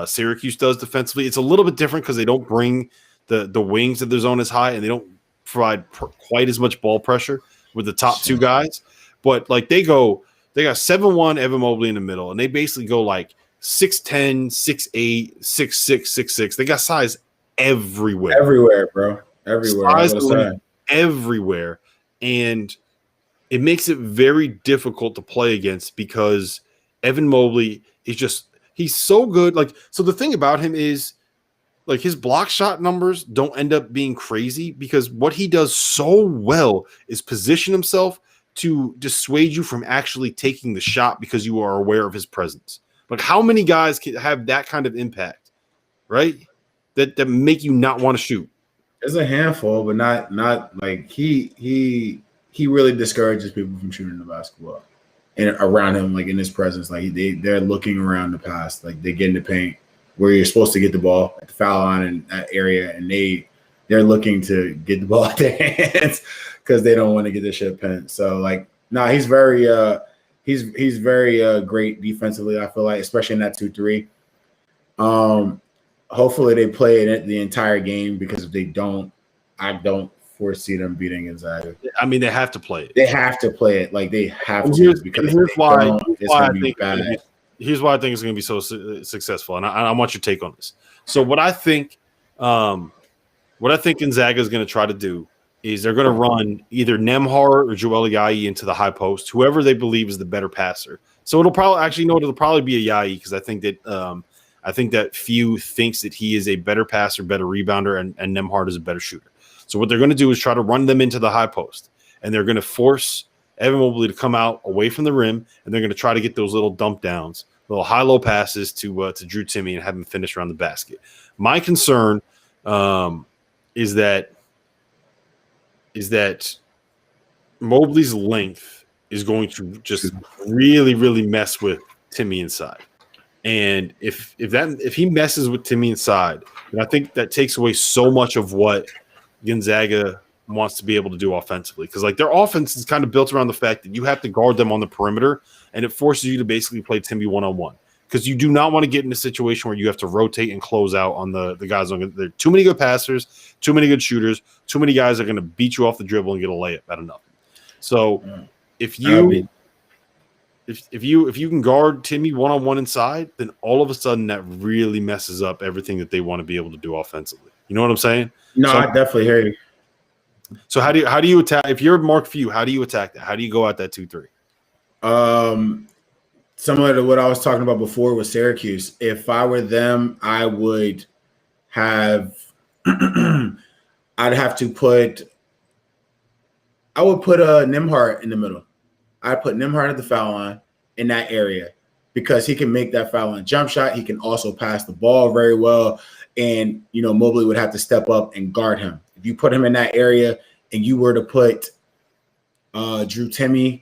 Syracuse does defensively. It's a little bit different because they don't bring the wings of their zone as high, and they don't provide quite as much ball pressure with the top two guys. But they got 7'1" Evan Mobley in the middle, and they basically go 6'10", 6'8", 6'6", 6'6". They got size everywhere. Everywhere, bro. Everywhere. Everywhere. And it makes it very difficult to play against because Evan Mobley is he's so good. So the thing about him is his block shot numbers don't end up being crazy because what he does so well is position himself to dissuade you from actually taking the shot because you are aware of his presence. How many guys can have that kind of impact, right? That make you not want to shoot. There's a handful, but not like he really discourages people from shooting the basketball and around him, in his presence. They're looking around the pass, they get in the paint where you're supposed to get the ball at the foul line in that area, and they're looking to get the ball at their hands because they don't want to get the shit pinned. So like, he's very he's very great defensively. I feel like, especially in that 2-3. Hopefully they play it the entire game, because if they don't, I don't foresee them beating Gonzaga. I mean, they have to play it. They have to play it. Like, they have to, because here's why I think bad. Here's why I think it's going to be so successful, and I want your take on this. So what I think Gonzaga is going to try to do is they're going to run either Nembhard or Joel Ayayi into the high post, whoever they believe is the better passer. So it'll probably be Ayayi, because I think that Few thinks that he is a better passer, better rebounder, and Nembhard is a better shooter. So what they're going to do is try to run them into the high post, and they're going to force Evan Mobley to come out away from the rim, and they're going to try to get those little dump downs, little high-low passes to Drew Timme and have him finish around the basket. My concern is that Mobley's length is going to just really, really mess with Timme inside. And if he messes with Timme inside, then I think that takes away so much of what Gonzaga wants to be able to do offensively. Because like, their offense is kind of built around the fact that you have to guard them on the perimeter, and it forces you to basically play Timme one-on-one. Because you do not want to get in a situation where you have to rotate and close out on the guys. There are too many good passers, too many good shooters, too many guys are going to beat you off the dribble and get a layup out of nothing. So if you can guard Timme one-on-one inside, then all of a sudden that really messes up everything that they want to be able to do offensively. You know what I'm saying? No, I definitely hear you. So how do you attack? If you're Mark Few, how do you attack that? How do you go at that 2-3? Similar to what I was talking about before with Syracuse. If I were them, I would have I'd put Nembhard in the middle. I'd put Nembhard at the foul line in that area, because he can make that foul line jump shot. He can also pass the ball very well. And, Mobley would have to step up and guard him. If you put him in that area and you were to put Drew Timme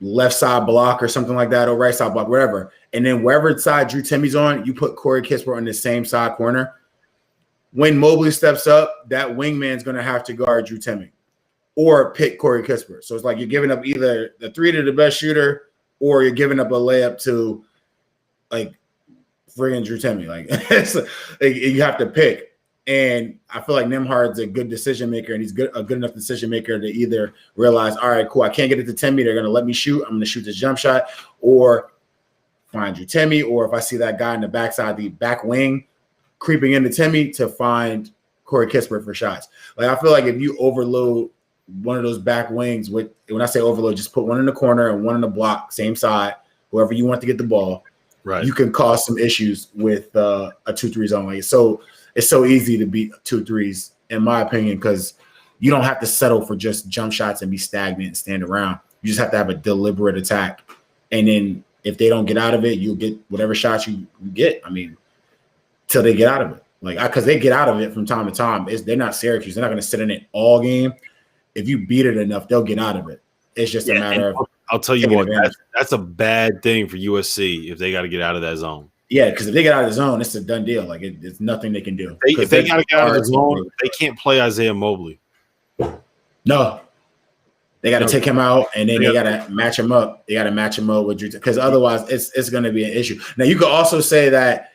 left side block or something like that, or right side block, wherever, and then wherever side Drew Timme's on, you put Corey Kispert on the same side corner. When Mobley steps up, that wingman's going to have to guard Drew Timme or pick Corey Kispert. So it's like you're giving up either the three to the best shooter, or you're giving up a layup to like friggin' Drew Timme. Like you have to pick. And I feel like Nembhard's a good decision maker, and he's a good enough decision maker to either realize, all right, cool, I can't get it to Timme. They're going to let me shoot. I'm going to shoot this jump shot, or find Drew Timme. Or if I see that guy in the backside, the back wing creeping into Timme, to find Corey Kispert for shots. Like, I feel like if you overload one of those back wings, when I say overload, just put one in the corner and one in the block, same side, whoever you want to get the ball, right? You can cause some issues with a 2-3 zone. Like, it's so easy to beat 2-3s, in my opinion, because you don't have to settle for just jump shots and be stagnant and stand around. You just have to have a deliberate attack. And then if they don't get out of it, you'll get whatever shots you get. I mean, till they get out of it. Like, because they get out of it from time to time. They're not Syracuse. They're not going to sit in it all game. If you beat it enough, they'll get out of it. It's just a matter of – I'll tell you what, that's a bad thing for USC if they got to get out of that zone. Yeah, because if they get out of the zone, it's a done deal. Like, it's nothing they can do. If they got to get out of the zone, they can't play Isaiah Mobley. No. They got to take him out, and then they got to match him up. They got to match him up with Drew, because otherwise it's going to be an issue. Now, you could also say that,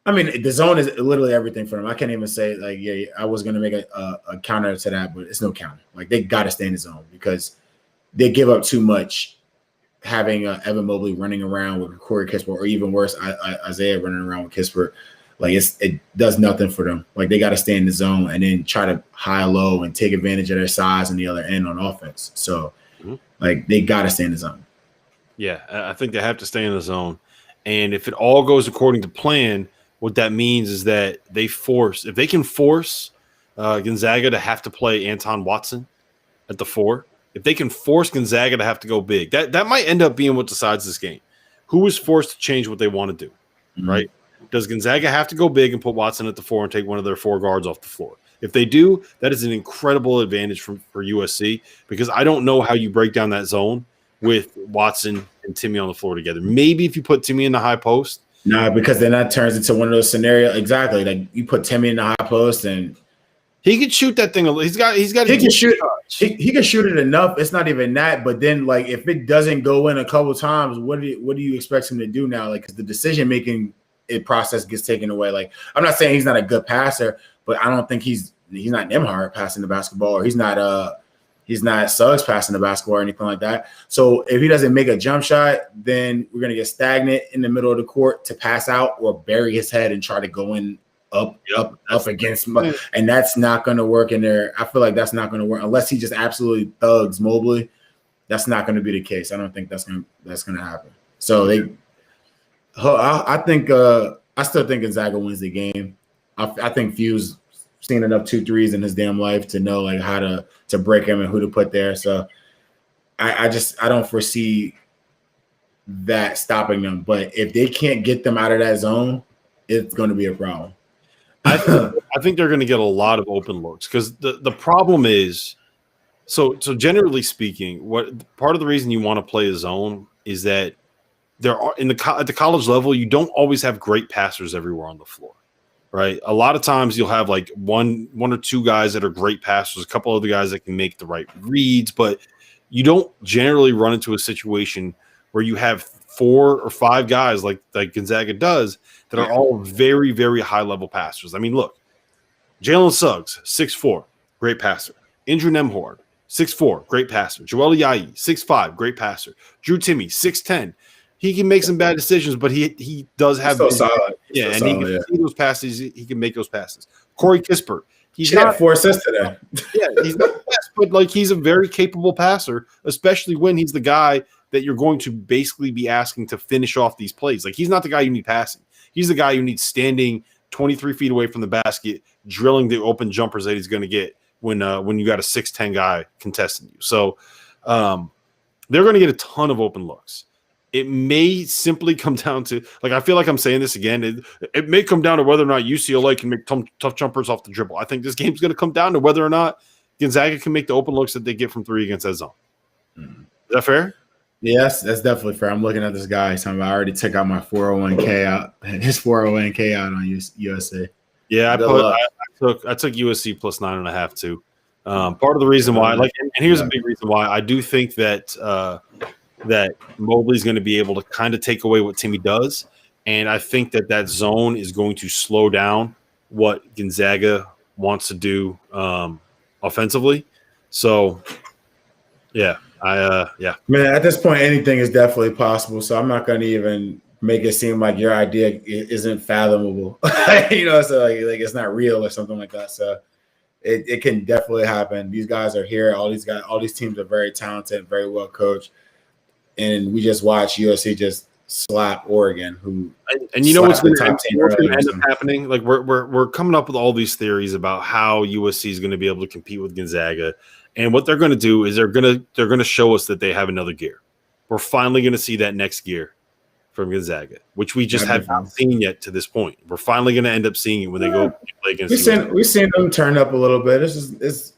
I mean, the zone is literally everything for them. I can't even say, like, yeah, I was going to make a counter to that, but it's no counter. Like, they got to stay in the zone, because they give up too much having Evan Mobley running around with Corey Kispert, or even worse, Isaiah running around with Kispert. Like, it does nothing for them. Like, they got to stay in the zone and then try to high-low and take advantage of their size on the other end on offense. So, like, they got to stay in the zone. Yeah, I think they have to stay in the zone. And if it all goes according to plan, what that means is that if they can force Gonzaga to have to play Anton Watson at the 4, if they can force Gonzaga to have to go big, that might end up being what decides this game. Who is forced to change what they want to do, right? Does Gonzaga have to go big and put Watson at the 4 and take one of their 4 guards off the floor? If they do, that is an incredible advantage for USC, because I don't know how you break down that zone with Watson and Timme on the floor together. Maybe if you put Timme in the high post. No, because then that turns into one of those scenarios. Exactly. Like, you put Timme in the high post, and He can shoot that thing. He's got. He can shoot. He can shoot it enough. It's not even that. But then, like, if it doesn't go in a couple times, what do you expect him to do now? Like, because the decision making process gets taken away. Like, I'm not saying he's not a good passer, but I don't think he's not Nembhard passing the basketball, or he's not Suggs passing the basketball or anything like that. So if he doesn't make a jump shot, then we're gonna get stagnant in the middle of the court to pass out or bury his head and try to go in. Up against him, and that's not going to work in there. I feel like that's not going to work unless he just absolutely thugs Mobley. That's not going to be the case. I don't think that's going to happen. So I still think Gonzaga wins the game. I think Few's seen enough 2-3s in his damn life to know like how to break him and who to put there. So I don't foresee that stopping them. But if they can't get them out of that zone, it's going to be a problem. I think they're going to get a lot of open looks because the problem is so generally speaking, what part of the reason you want to play a zone is that there are at the college level you don't always have great passers everywhere on the floor, right? A lot of times you'll have like one or two guys that are great passers, a couple other guys that can make the right reads, but you don't generally run into a situation where you have 4 or 5 guys like Gonzaga does that are all very, very high-level passers. I mean, look, Jalen Suggs, 6'4", great passer. Andrew Nembhard, 6'4", great passer. Joel Ayayi, 6'5", great passer. Drew Timme, 6'10". He can make some bad decisions, but he does have – solid. Yeah, and he can see those passes. He can make those passes. Corey Kispert. He's not 4 assists today. Yeah, he's not the best, but like he's a very capable passer, especially when he's the guy that you're going to basically be asking to finish off these plays. Like he's not the guy you need passing. He's the guy you need standing 23 feet away from the basket, drilling the open jumpers that he's going to get when you got a 6'10" guy contesting you. So they're going to get a ton of open looks. It may simply come down to, like, I feel like I'm saying this again. It may come down to whether or not UCLA can make tough jumpers off the dribble. I think this game's going to come down to whether or not Gonzaga can make the open looks that they get from 3 against that zone. Mm-hmm. Is that fair? Yes, that's definitely fair. I'm looking at this guy. He's talking about, I already took out my 401k out, his 401k out on USC. Yeah, I took USC plus 9.5 too. Part of the reason why, like, and here's a big reason why I do think that that Mobley's going to be able to kind of take away what Timme does, and I think that zone is going to slow down what Gonzaga wants to do offensively. So, yeah. Man, at this point, anything is definitely possible. So I'm not going to even make it seem like your idea isn't fathomable. So like it's not real or something like that. So it can definitely happen. These guys are here. All these teams are very talented, very well coached, and we just watched USC just slap Oregon. And you know what's going to end up happening? Like we're coming up with all these theories about how USC is going to be able to compete with Gonzaga. And what they're going to do is they're going to show us that they have another gear. We're finally going to see that next gear from Gonzaga, which we just have not seen yet to this point. We're finally going to end up seeing it when they go play against. We've seen them turn up a little bit. It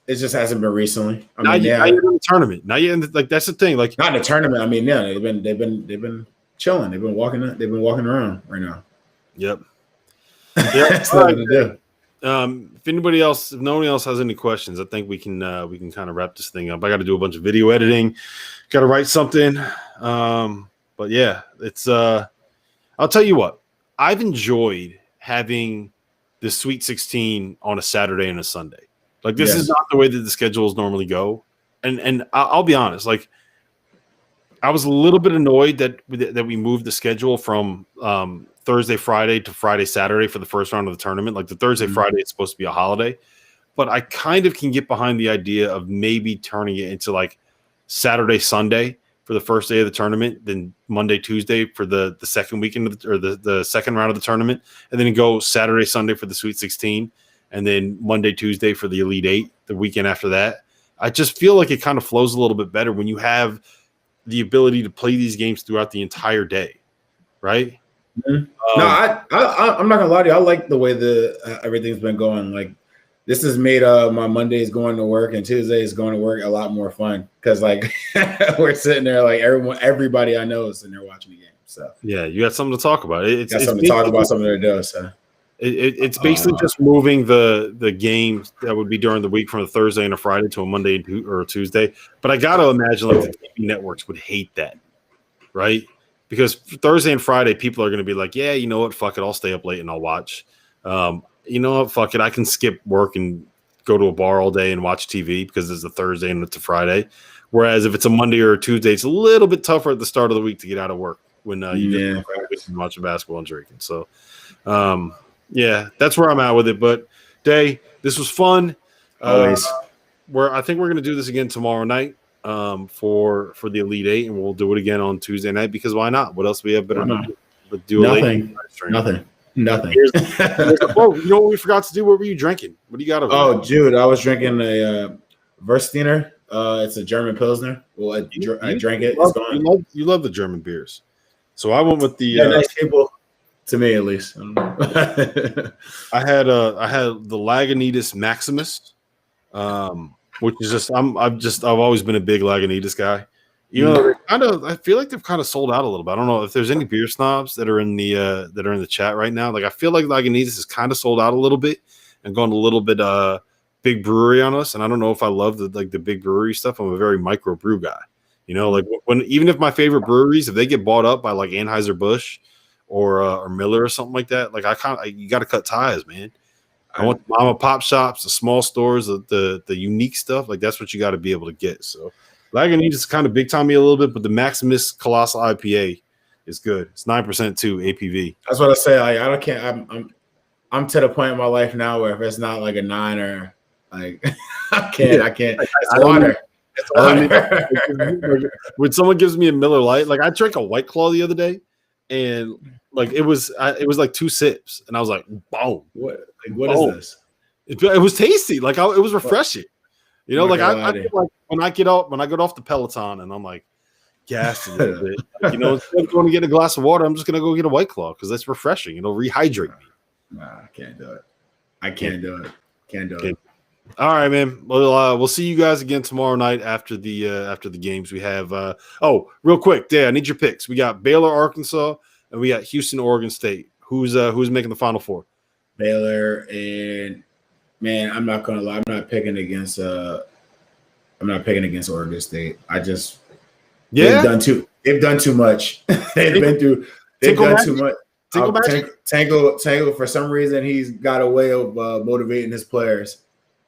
just hasn't been recently. Not yet in the tournament. Not yet. Like that's the thing. Like not in the tournament. I mean, yeah, they've been chilling. They've been walking around right now. Yep. That's all right, do. If no one else has any questions, I think we can kind of wrap this thing up. I got to do a bunch of video editing, got to write something. But yeah, it's I'll tell you what, I've enjoyed having the Sweet 16 on a Saturday and a Sunday. Like this is not the way that the schedules normally go. And I'll be honest, like I was a little bit annoyed that we moved the schedule from Thursday, Friday to Friday, Saturday for the first round of the tournament. Like the Thursday, Friday, it's supposed to be a holiday. But I kind of can get behind the idea of maybe turning it into like Saturday, Sunday for the first day of the tournament, then Monday, Tuesday for the second weekend or the second round of the tournament, and then go Saturday, Sunday for the Sweet 16, and then Monday, Tuesday for the Elite 8 the weekend after that. I just feel like it kind of flows a little bit better when you have the ability to play these games throughout the entire day, right? Mm-hmm. I'm not gonna lie to you. I like the way everything's been going. Like this has made my Mondays going to work and Tuesdays going to work a lot more fun because like we're sitting there like everybody I know is sitting there watching the game. So yeah, you got something to talk about. Got something to talk about, something to do. So It's basically just moving the games that would be during the week from a Thursday and a Friday to a Monday or a Tuesday. But I got to imagine like the TV networks would hate that, right? Because Thursday and Friday, people are going to be like, yeah, you know what? Fuck it. I'll stay up late and I'll watch. You know what? Fuck it. I can skip work and go to a bar all day and watch TV because it's a Thursday and it's a Friday. Whereas if it's a Monday or a Tuesday, it's a little bit tougher at the start of the week to get out of work when you just watching basketball and drinking. So, yeah, that's where I'm at with it. But Day, this was fun. Always. I think we're going to do this again tomorrow night for the Elite Eight, and we'll do it again on Tuesday night because why not? What else do we have better to do? But do Nothing. Here's oh, you know what we forgot to do? What were you drinking? What do you got over there? Oh, dude, I was drinking a Verstiner. It's a German Pilsner. Well, I drank it. It's gone. You love the German beers. So I went with the nice people. To me, at least. I had the Lagunitas Maximus, which is just I've always been a big Lagunitas guy. You know, I feel like they've kind of sold out a little bit. I don't know if there's any beer snobs that are in the chat right now. Like I feel like Lagunitas is kind of sold out a little bit and gone a little bit big brewery on us. And I don't know if I love the big brewery stuff. I'm a very micro brew guy. You know, like even if my favorite breweries, if they get bought up by like Anheuser-Busch or Miller or something like that, like you got to cut ties, man. I want the mom and pop shops, the small stores, the unique stuff. Like that's what you got to be able to get. So Lagunitas is kind of big time me a little bit, but the Maximus Colossal IPA is good. It's 9% too APV. That's what I say. Like I'm to the point in my life now where if it's not like a 9 or like I can't. It's water. It's water. When someone gives me a Miller Lite, like I drank a White Claw the other day. And like it was like 2 sips, and I was like, "Boom! What is this?" It was tasty. Like it was refreshing. You know, like I feel like when I get off the Peloton, and I'm like gassed a little bit. Like, you know, instead of going to get a glass of water, I'm just gonna go get a White Claw because that's refreshing. It'll rehydrate me. Nah, I can't do it. I can't do it. Can't do it. All right, man. Well, we'll see you guys again tomorrow night after the games. We have real quick, Dad, I need your picks. We got Baylor, Arkansas, and we got Houston, Oregon State. Who's making the Final Four? Baylor, and man, I'm not gonna lie, I'm not picking against Oregon State. They've done too much. They've done too much. Tango, for some reason, he's got a way of motivating his players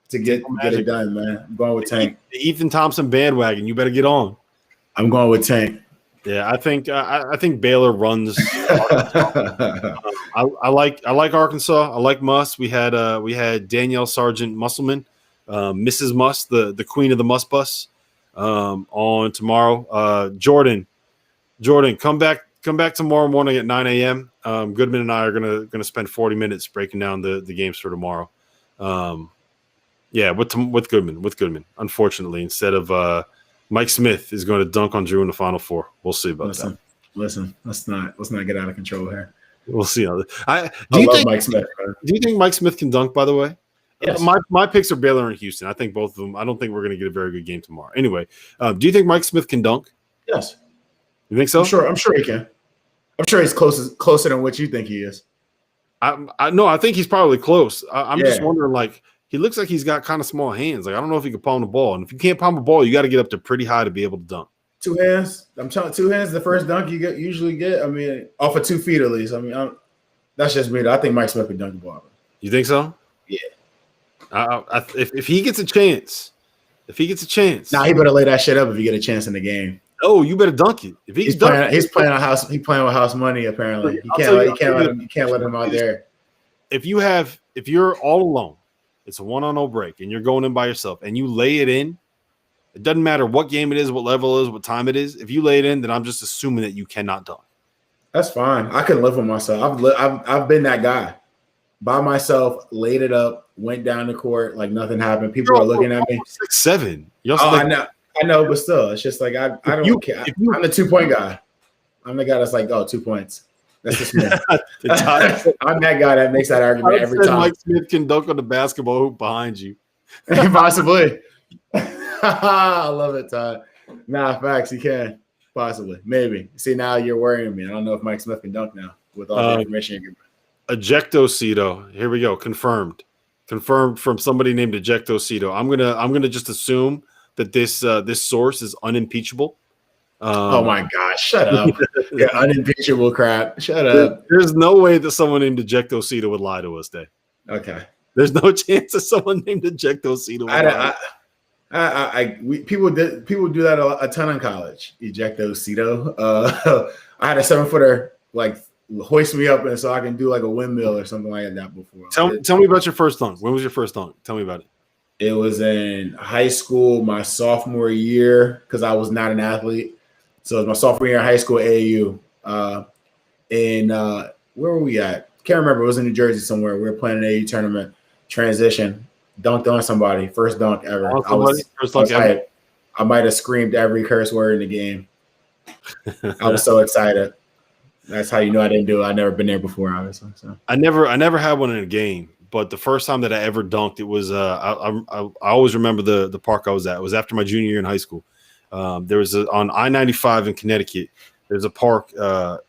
to get it done, man. I'm going with Tank. The Ethan Thompson bandwagon. You better get on. I'm going with Tank. Yeah, I think Baylor runs. I like Arkansas. I like Muss. We had Danielle Sargent Musselman, Mrs. Muss, the queen of the Muss bus, on tomorrow. Jordan, come back tomorrow morning at 9 a.m. Goodman and I are gonna spend 40 minutes breaking down the games for tomorrow. Yeah, with Goodman. Unfortunately, instead of Mike Smith is going to dunk on Drew in the Final Four. We'll see about that. Listen, let's not get out of control here. We'll see. Do you think Mike Smith? Do you think Mike Smith can dunk? By the way, yes. My picks are Baylor and Houston. I think both of them. I don't think we're going to get a very good game tomorrow. Anyway, do you think Mike Smith can dunk? Yes. You think so? I'm sure he can. I'm sure he's closer than what you think he is. I think he's probably close. I'm just wondering, like. He looks like he's got kind of small hands. Like I don't know if he can palm the ball. And if you can't palm the ball, you got to get up to pretty high to be able to dunk. 2 hands. I'm telling 2 hands. The first dunk you usually get. I mean, off of 2 feet at least. I mean, that's just me. I think Mike Smith can dunk the ball. You think so? Yeah. If he gets a chance, nah, he better lay that shit up if you get a chance in the game. Oh, you better dunk it. If he's playing with house money. Apparently, you can't let him out there. If you're all alone. It's a 1-on-0 break, and you're going in by yourself, and you lay it in. It doesn't matter what game it is, what level it is, what time it is. If you lay it in, then I'm just assuming that you cannot dunk. That's fine. I can live with myself. I've been that guy. By myself, laid it up, went down the court like nothing happened. People are looking at me. 6'7". I know, but still, it's just like I don't care. I'm the 2-point guy. I'm the guy that's like, 2 points. That's just me. I'm that guy that makes that argument every time. Mike Smith can dunk on the basketball hoop behind you. Possibly. I love it, Todd. Nah, facts. He can. Possibly. Maybe. See, now you're worrying me. I don't know if Mike Smith can dunk now with all the information you're giving. Ejectocito. Here we go. Confirmed from somebody named Ejectocito. I'm gonna just assume that this source is unimpeachable. Oh my gosh! Shut up! Yeah, unimpeachable crap. Shut up. There's no way that someone named Ejectocito would lie to us, Day. Okay. There's no chance that someone named Ejectocito would lie. People do that a ton in college. Ejectocito. I had a 7-footer like hoist me up and so I can do like a windmill or something like that before. Tell me about your first dunk. When was your first dunk? Tell me about it. It was in high school, my sophomore year, because I was not an athlete. So it was my sophomore year in high school at AAU. Where were we at? Can't remember. It was in New Jersey somewhere. We were playing an AAU tournament. Transition, dunked on somebody. First dunk ever. I might have screamed every curse word in the game. I was so excited. That's how you know I didn't do it. I'd never been there before, obviously. So I never had one in a game, but the first time that I ever dunked, it was I always remember the park I was at. It was after my junior year in high school. There was on I-95 in Connecticut. There's a park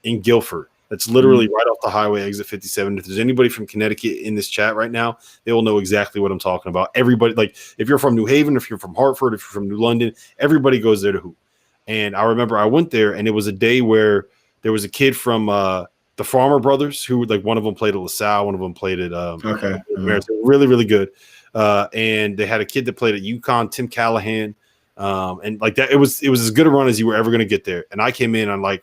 in Guilford that's literally right off the highway, exit 57. If there's anybody from Connecticut in this chat right now, they will know exactly what I'm talking about. Everybody, like if you're from New Haven, if you're from Hartford, if you're from New London, everybody goes there to hoop. And I remember I went there, and it was a day where there was a kid from the Farmer Brothers who, like, one of them played at LaSalle, one of them played at really, really good. And they had a kid that played at UConn, Tim Callahan. And like that, it was as good a run as you were ever going to get there. And I came in on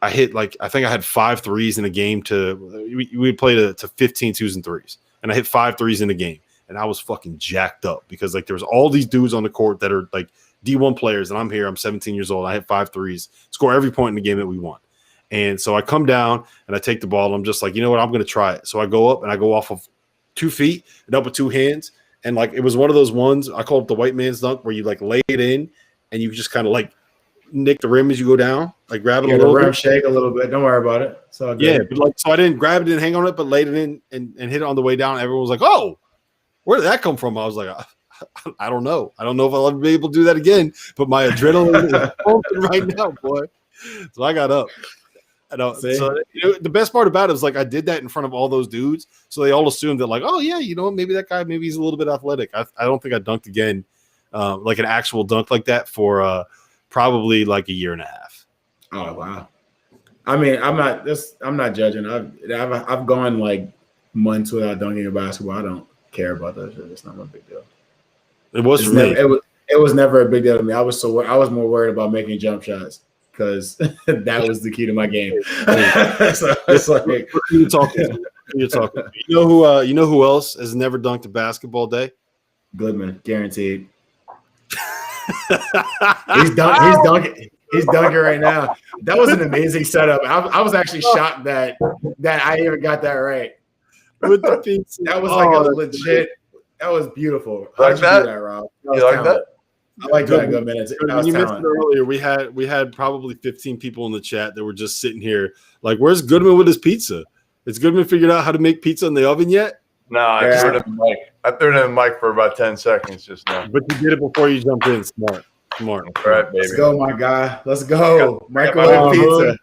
I hit I think I had 5 threes in a game we played to 15 twos and threes. And I hit 5 threes in a game. And I was fucking jacked up because like there was all these dudes on the court that are like D1 players. And I'm here, I'm 17 years old. I hit 5 threes, score every point in the game that we won. And so I come down and I take the ball. And I'm just like, you know what? I'm going to try it. So I go up and I go off of 2 feet and up with 2 hands. And like it was one of those ones I call it the white man's dunk where you like lay it in and you just kind of like nick the rim as you go down, like grab it a little bit, shake a little bit. Don't worry about it. So but like so I didn't grab it and hang on it, but laid it in and hit it on the way down. Everyone was like, "Oh, where did that come from?" I was like, I don't know. I don't know if I'll ever be able to do that again. But my adrenaline is pumping right now, boy. So I got up. I know. So the best part about it was like I did that in front of all those dudes, so they all assumed that like, oh yeah, you know, maybe that guy, maybe he's a little bit athletic. I don't think I dunked again, like an actual dunk like that for probably like a year and a half. Oh wow! I mean, I'm not judging. I've gone like months without dunking a basketball. I don't care about that shit. It's not my big deal. It was for me. It was never a big deal to me. I was more worried about making jump shots. Because that was the key to my game. So it's like you're talking. You know who else has never dunked a basketball day? Goodman, guaranteed. He's dunking right now. That was an amazing setup. I was actually shocked that I even got that right. With the pizza. That was like a legit. That was beautiful. How'd you do that, Rob? You like that? I like that. Good minutes. When you mentioned earlier, we had probably 15 people in the chat that were just sitting here like, "Where's Goodman with his pizza? Has Goodman figured out how to make pizza in the oven yet?" No, I threw it in the mic for about 10 seconds just now. But you did it before you jumped in. Smart. All right, baby. Let's go, my guy. Let's go. Microwave pizza.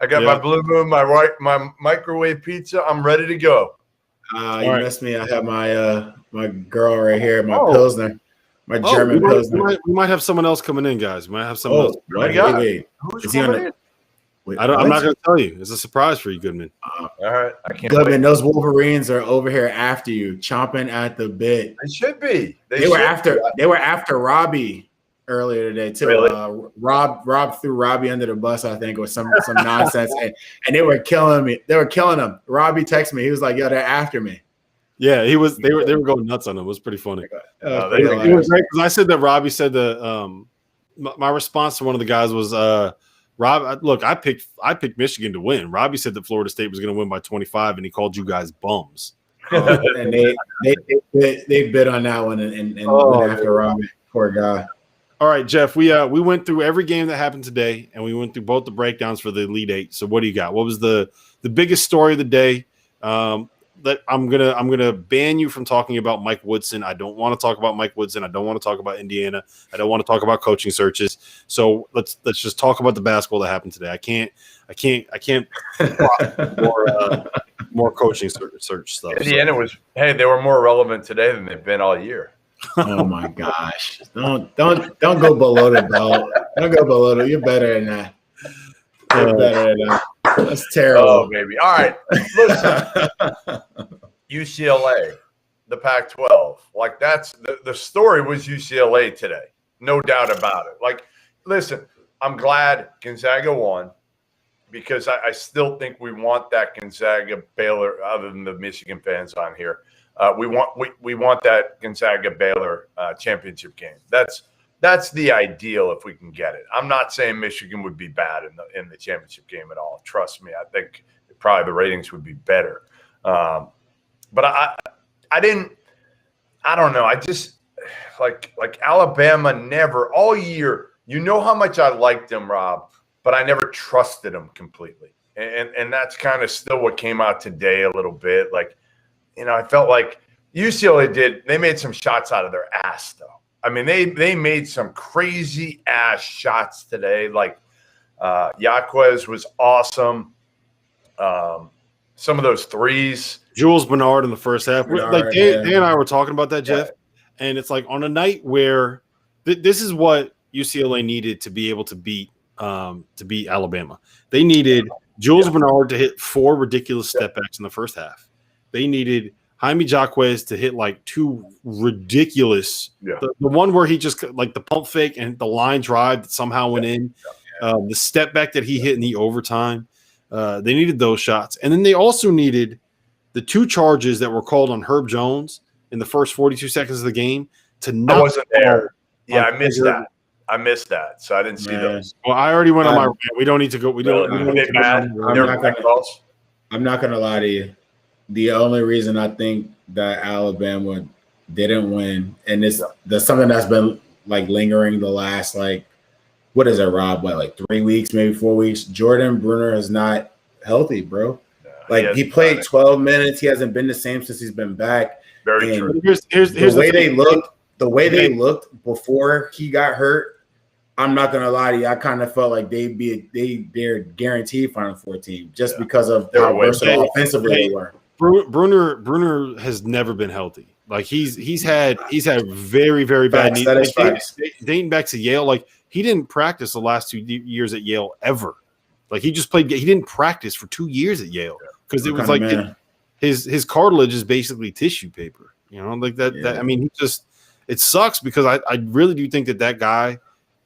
I got my Blue Moon, my microwave pizza. I'm ready to go. You missed me. I have my girl right here, my Pilsner. My German Pilsner. We might have someone else coming in, guys. We might have someone else. Wait. Who's coming in? I'm not going to tell you. It's a surprise for you, Goodman. All right. I can't Goodman, wait. those Wolverines are over here after you, chomping at the bit. They should be. They were after Robbie earlier today, too. Really? Rob threw Robbie under the bus, I think, with some nonsense. and they were killing me. They were killing him. Robbie texted me. He was like, yo, they're after me. Yeah, he was. They were going nuts on him. It was pretty funny. It was great because I said that Robbie said that. My response to one of the guys was, "Rob, look, I picked Michigan to win. Robbie said that Florida State was going to win by 25, and he called you guys bums." And they bid on that one and went after Robbie. Poor guy. All right, Jeff. We went through every game that happened today, and we went through both the breakdowns for the Elite Eight. So what do you got? What was the biggest story of the day? that I'm gonna ban you from talking about Mike Woodson. I don't want to talk about Mike Woodson. I don't want to talk about Indiana. I don't want to talk about coaching searches. So let's just talk about the basketball that happened today. I can't more coaching search stuff. Indiana they were more relevant today than they've been all year. Oh my gosh! Don't go below the belt. Don't go below the. You're better than that. You're better than that. That's terrible. Oh, baby. All right. Listen, UCLA, the Pac-12. Like, that's the story was UCLA today. No doubt about it. Like, listen, I'm glad Gonzaga won because I still think we want that Gonzaga Baylor, other than the Michigan fans on here. We want that Gonzaga Baylor championship game. That's the ideal if we can get it. I'm not saying Michigan would be bad in the championship game at all. Trust me, I think probably the ratings would be better. But I don't know. I just like Alabama never all year. You know how much I liked them, Rob, but I never trusted them completely. And that's kind of still what came out today a little bit. Like, I felt like UCLA they made some shots out of their ass though. I mean, they made some crazy ass shots today. Like Yaquez was awesome. Some of those threes. Jules Bernard in the first half. Dan and I were talking about that, Jeff. Yeah. And it's like on a night where this is what UCLA needed to be able to beat Alabama. They needed Jules Bernard to hit 4 ridiculous step backs in the first half. They needed Jaime Jaquez to hit like 2 ridiculous. Yeah. The one where he just like the pump fake and the line drive that somehow went in. The step back that he hit in the overtime. They needed those shots. And then they also needed the 2 charges that were called on Herb Jones in the first 42 seconds of the game to not. I wasn't there. Yeah, I missed that. So I didn't see those. Well, I already went on my rant. We don't need to go. We don't. I'm not going to lie to you. The only reason I think that Alabama didn't win, and there's something that's been like lingering the last what is it, Rob? Like 3 weeks, maybe 4 weeks. Jordan Bruner is not healthy, bro. He played 12 minutes. He hasn't been the same since he's been back. Very true. Here's the way they looked. The way they looked before he got hurt. I'm not gonna lie to you. I kind of felt like they're guaranteed Final Four team just because of how versatile offensively they were. Bruner has never been healthy. Like he's had very, very bad knees. Dating back to Yale, like he didn't practice the last 2 years at Yale ever. Like he just played. He didn't practice for 2 years at Yale because it was like his cartilage is basically tissue paper. Like that. Yeah. That I mean, it sucks because I really do think that guy,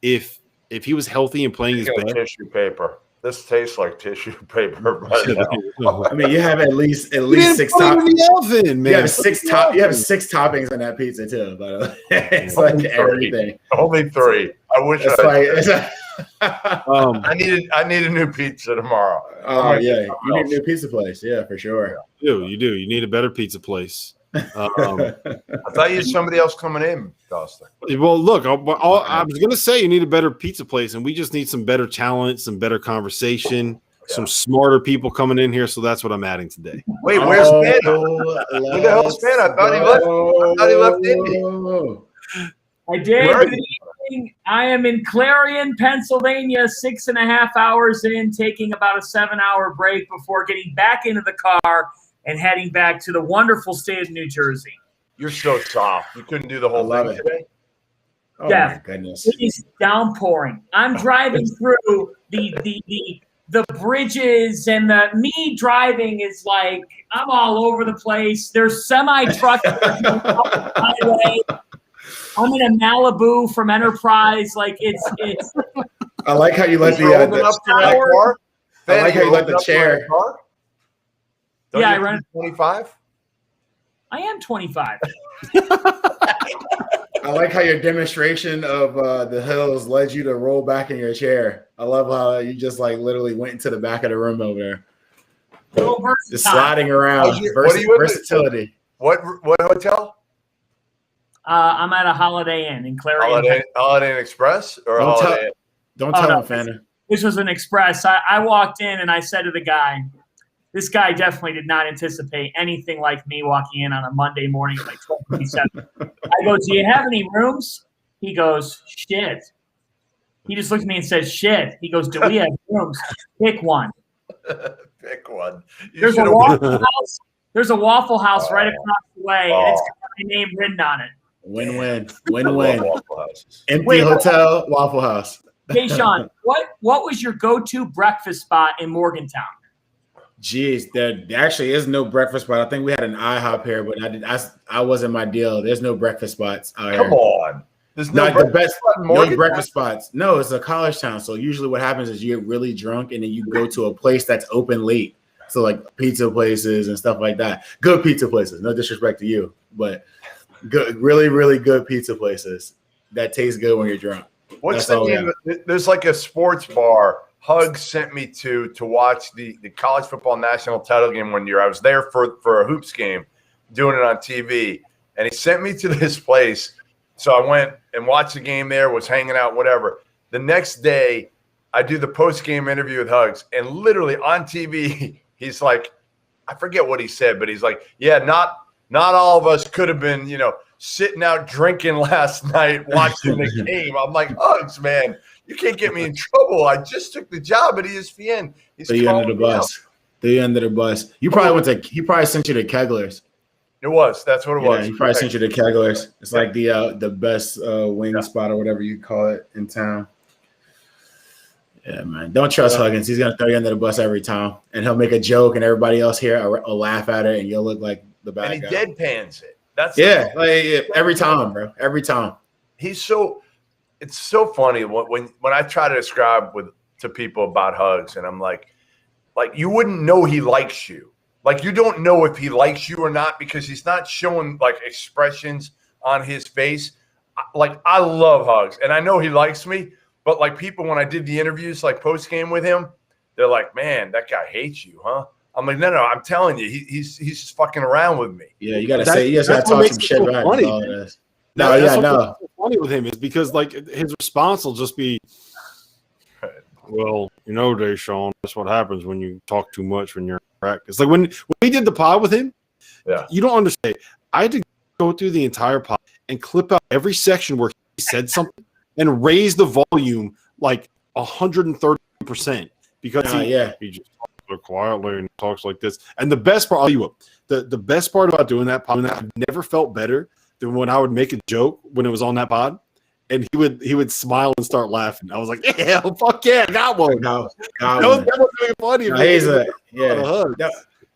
if he was healthy and playing his best, tissue paper. This tastes like tissue paper right now. I mean, you have at least 6 toppings. You have 6 toppings on that pizza too. By the way, it's like everything. Only 3. I wish I need a new pizza tomorrow. Oh yeah, you need a new pizza place. Yeah, for sure. You do. You need a better pizza place. I thought you had somebody else coming in, Dauster. Well, look, I was going to say you need a better pizza place, and we just need some better talent, some better conversation, some smarter people coming in here. So that's what I'm adding today. Wait, where's Spanner? Where the hell's Spanner? I thought he left Indy. I did. Good evening. I am in Clarion, Pennsylvania, 6.5 hours in, taking about a 7-hour break before getting back into the car and heading back to the wonderful state of New Jersey. You're so soft. You couldn't do the whole thing today? Oh, my goodness. It is downpouring. I'm driving through the bridges, and me driving is like I'm all over the place. There's semi-trucks on the highway. I'm in a Malibu from Enterprise. Like it's I like how you let the I like how you let the chair. I run 25. I am 25. I like how your demonstration of the hills led you to roll back in your chair. I love how you just literally went into the back of the room over there. Just sliding around. Versatility. What hotel? I'm at a Holiday Inn in Clarion. Holiday Inn Express or Don't tell him, Fanner. This was an Express. I walked in and I said to the guy, This guy definitely did not anticipate anything like me walking in on a Monday morning at like 12:57. I go, do you have any rooms? He goes, shit. He just looked at me and said, shit. He goes, do we have rooms? Pick one. Pick one. There's a Waffle House. There's a Waffle House right across the way, and it's got my name written on it. Win-win. Win-win. Empty Wait, hotel, Waffle House. Hey, Sean, what was your go-to breakfast spot in Morgantown? Jeez, there actually is no breakfast spot. I think we had an IHOP here, but I wasn't my deal. There's no breakfast spots out here. Come on. There's no breakfast spots. No, it's a college town. So usually what happens is you get really drunk and then you go to a place that's open late. So like pizza places and stuff like that. Good pizza places. No disrespect to you, but good, really, really good pizza places that taste good when you're drunk. What's the name? There's like a sports bar Hugs sent me to watch the college football national title game one year. I was there for a hoops game, doing it on TV, and he sent me to this place. So I went and watched the game there, was hanging out, whatever. The next day, I do the post-game interview with Hugs, and literally on TV, he's like, I forget what he said, but he's like, yeah, not all of us could have been, sitting out drinking last night watching the game. I'm like, Hugs, man, you can't get me in trouble. I just took the job at ESPN. So you under the bus. The end of the bus. He probably sent you to Kegler's. It was. That's what it was. He probably sent you to Kegler's. It's like the best wing spot or whatever you call it in town. Yeah, man. Don't trust Huggins. He's gonna throw you under the bus every time, and he'll make a joke, and everybody else here will laugh at it, and you'll look like the bad guy. And he deadpans it. That's every time, bro. Every time. It's so funny when I try to describe to people about Hugs, and I'm like you wouldn't know he likes you. Like, you don't know if he likes you or not because he's not showing like expressions on his face. Like, I love Hugs, and I know he likes me. But like, people, when I did the interviews, like post game with him, they're like, "Man, that guy hates you, huh?" I'm like, "No, I'm telling you, he's just fucking around with me." Yeah, you gotta talk some shit back. No. Funny with him is because like his response will just be, "Well, Deshaun, that's what happens when you talk too much when you're in practice." Like when we did the pod with him, you don't understand. I had to go through the entire pod and clip out every section where he said something and raise the volume like 130% because he just talks quietly and talks like this. And the best part, I'll tell you what, the best part about doing that pod, I've never felt better than when I would make a joke when it was on that pod, and he would smile and start laughing. I was like, "Yeah, fuck yeah, I got one." That was funny.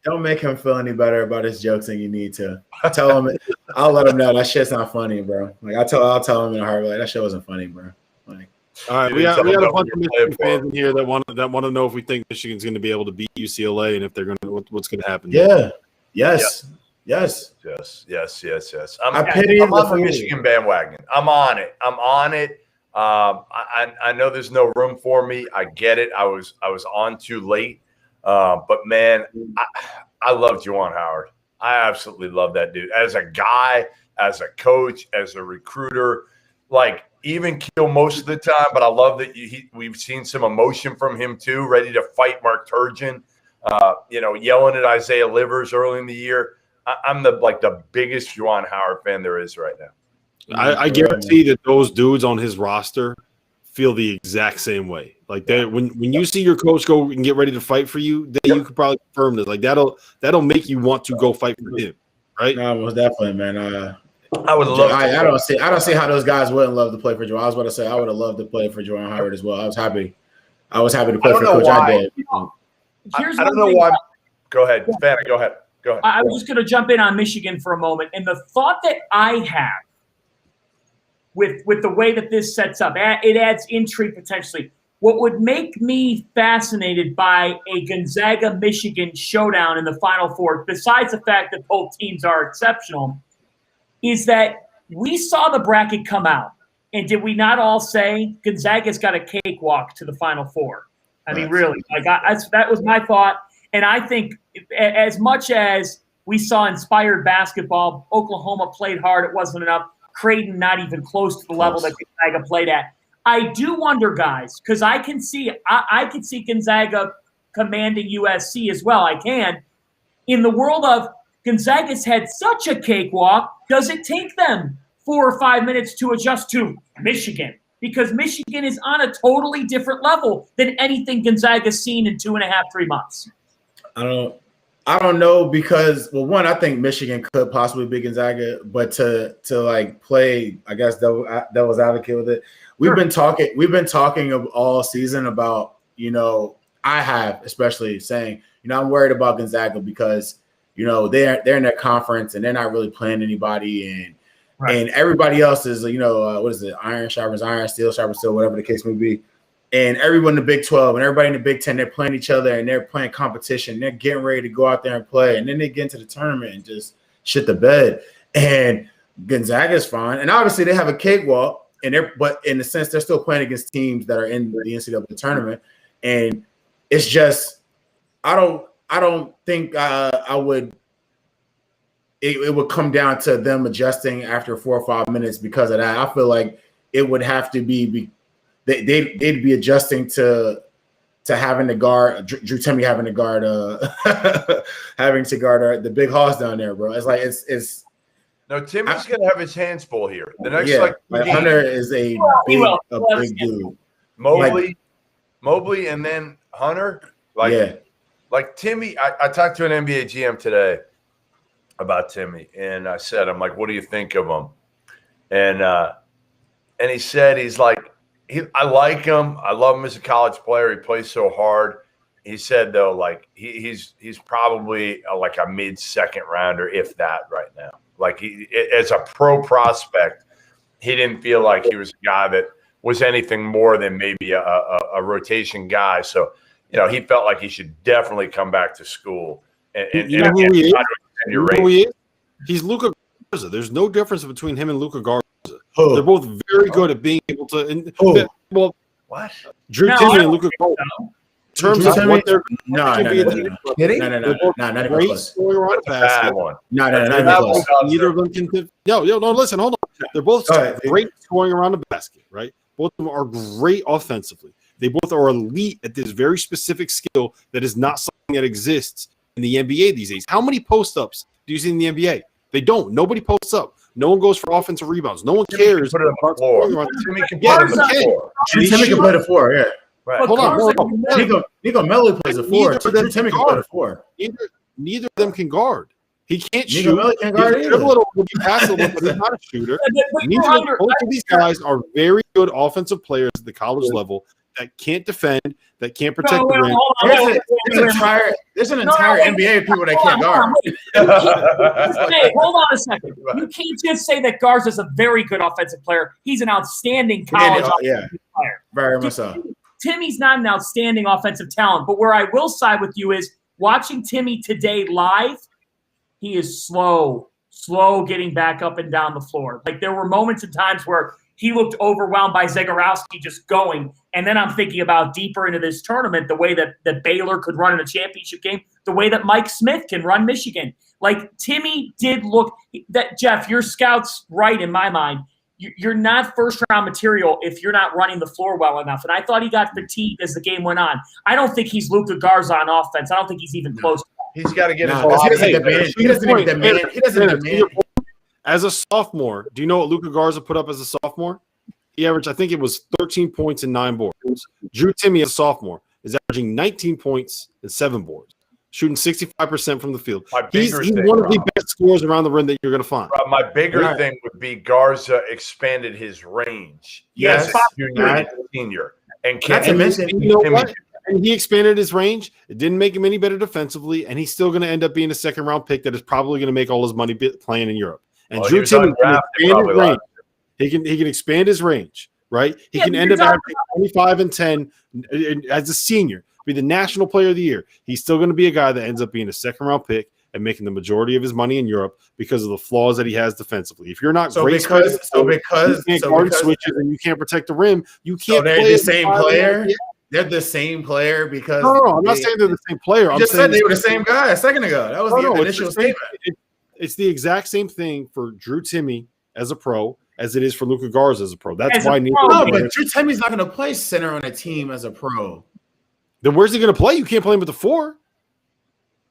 Don't make him feel any better about his jokes than you need to. Tell him. I'll let him know that shit's not funny, bro. Like I'll tell him in a heart, like, that shit wasn't funny, bro. Like, all right, we got a bunch of Michigan fans in here that want to know if we think Michigan's going to be able to beat UCLA and if they're going to what's going to happen. Yeah. Yes. I'm on the Michigan bandwagon. I'm on it. I know there's no room for me. I get it. I was on too late. But man, I love Juwan Howard. I absolutely love that dude as a guy, as a coach, as a recruiter. Like, even kill most of the time, but I love that we've seen some emotion from him too, ready to fight Mark Turgeon. Yelling at Isaiah Livers early in the year. I'm the biggest Juwan Howard fan there is right now. I guarantee that those dudes on his roster feel the exact same way. Like, when you see your coach go and get ready to fight for you, then you could probably confirm this. Like, that'll make you want to go fight for him, right? No, most definitely, man. I would love. I don't see how those guys wouldn't love to play for Juwan. I was about to say I would have loved to play for Juwan Howard as well. I was happy to play for Coach. I did. I don't know why. Go ahead, Vanna. Go ahead. I was just going to jump in on Michigan for a moment, and the thought that I have with the way that this sets up, it adds intrigue potentially. What would make me fascinated by a Gonzaga-Michigan showdown in the Final Four, besides the fact that both teams are exceptional, is that we saw the bracket come out, and did we not all say Gonzaga's got a cakewalk to the Final Four? I mean, really, that was my thought. And I think as much as we saw inspired basketball, Oklahoma played hard. It wasn't enough. Creighton not even close to the level that Gonzaga played at. I do wonder, guys, because I can see Gonzaga commanding USC as well. I can. In the world of Gonzaga's had such a cakewalk, does it take them 4 or 5 minutes to adjust to Michigan? Because Michigan is on a totally different level than anything Gonzaga's seen in 2.5, 3 months. I don't know because, well, one, I think Michigan could possibly beat Gonzaga, but to like play, I guess devil's advocate with it. We've been talking of all season about, I have especially saying, I'm worried about Gonzaga because, they're in their conference and they're not really playing anybody, and everybody else is, what is it? Iron sharpens iron, steel sharpens steel, whatever the case may be. And everyone in the Big 12 and everybody in the Big 10, they're playing each other and they're playing competition. They're getting ready to go out there and play. And then they get into the tournament and just shit the bed. And Gonzaga's fine. And obviously they have a cakewalk, but in a sense, they're still playing against teams that are in the NCAA tournament. And it's just, I don't think I would. It would come down to them adjusting after 4 or 5 minutes because of that. I feel like it would have to be they'd be adjusting to having to guard Drew Timme having to guard the big hoss down there, bro. It's like it's. No, Timmy's gonna have his hands full here. The next Hunter is a big dude. Mobley, and then Hunter. Like Timme. I talked to an NBA GM today about Timme, and I said, I'm like, what do you think of him? And he said he's like. I like him. I love him as a college player. He plays so hard. He said, though, like he's probably like a mid-second rounder, if that, right now. Like as a pro prospect, he didn't feel like he was a guy that was anything more than maybe a rotation guy. So, he felt like he should definitely come back to school. And you know who he is? He's Luka Garza. There's no difference between him and Luka Garza. They're both very good at being able to. What? Drew Timme and Luka Garza. In terms of what they're no, great scoring around the basket. Neither of them can. No, listen, hold on. They're both great scoring around the basket, right? Both of them are great offensively. They both are elite at this very specific skill that is not something that exists in the NBA these days. How many post-ups do you see in the NBA? They don't. Nobody posts up. No one goes for offensive rebounds. No one cares. Put it on the floor. Timmy can play the floor. Yeah. Right. Hold on. Nico Melli plays the floor. Timmy can play the floor. Neither of them can guard. He can't shoot. Nico Melli can't guard either. He pass a little, but he's not a shooter. Both of these guys are very good offensive players at the college level that can't defend, that can't protect the rim. There's an entire NBA of people that can't guard. Hold on a second. You can't just say that Garza's a very good offensive player. He's an outstanding college offensive player. Very much so. Timmy's not an outstanding offensive talent, but where I will side with you is watching Timme today live, he is slow getting back up and down the floor. Like there were moments and times where he looked overwhelmed by Zagorowski just going. And then I'm thinking about deeper into this tournament, the way that Baylor could run in a championship game, the way that Mike Smith can run Michigan. Like Timme did look that, Jeff, your scout's right in my mind. You're not first-round material if you're not running the floor well enough. And I thought he got fatigued as the game went on. I don't think he's Luka Garza on offense. I don't think he's even close to that. He's got to get his body. He doesn't demand. As a sophomore, do you know what Luka Garza put up as a sophomore? He averaged, I think it was 13 points and 9 boards. Drew Timme, as a sophomore, is averaging 19 points and 7 boards, shooting 65% from the field. He's one of the best scorers around the rim that you're going to find. My bigger thing would be Garza expanded his range. Yes, senior. And you know what? And he expanded his range. It didn't make him any better defensively, and he's still going to end up being a second-round pick that is probably going to make all his money playing in Europe. And Drew Timme can expand his range. He can expand his range, right? He can end up averaging 25 and 10 as a senior, be the national player of the year. He's still going to be a guy that ends up being a second-round pick and making the majority of his money in Europe because of the flaws that he has defensely. If you're not great, because you can't guard switches and you can't protect the rim, you can't play the same player. They're the same player because no, I'm not saying they're the same player. You just said they were the same guy a second ago. That was the initial statement. It's the exact same thing for Drew Timme as a pro as it is for Luka Garza as a pro. That's why. But Drew Timme's not going to play center on a team as a pro. Then where's he going to play? You can't play him at the 4.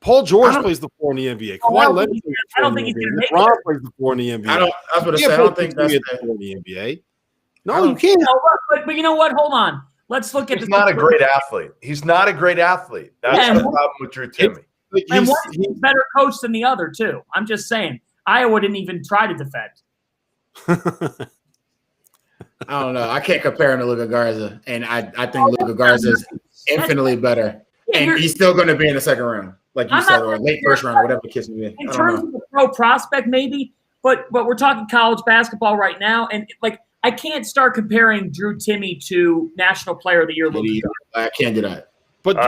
Paul George plays the 4 in the NBA. Kawhi Leonard plays the 4 I don't think he's going to make LeBron it. plays the 4 in the NBA. I was going to say, I don't think that's the 4 in the NBA. No, you can't. But you know what? Hold on. Let's look at. He's not a great athlete. He's not a great athlete. That's the problem with Drew Timme. And one is a better coach than the other too. I'm just saying. Iowa didn't even try to defend. I don't know. I can't compare him to Luka Garza, and I think Luka Garza is infinitely better. And he's still going to be in the second round, like you said, or late first round, whatever the case may be. In terms of the pro prospect, maybe, but we're talking college basketball right now, and like I can't start comparing Drew Timme to National Player of the Year. I can't do that. But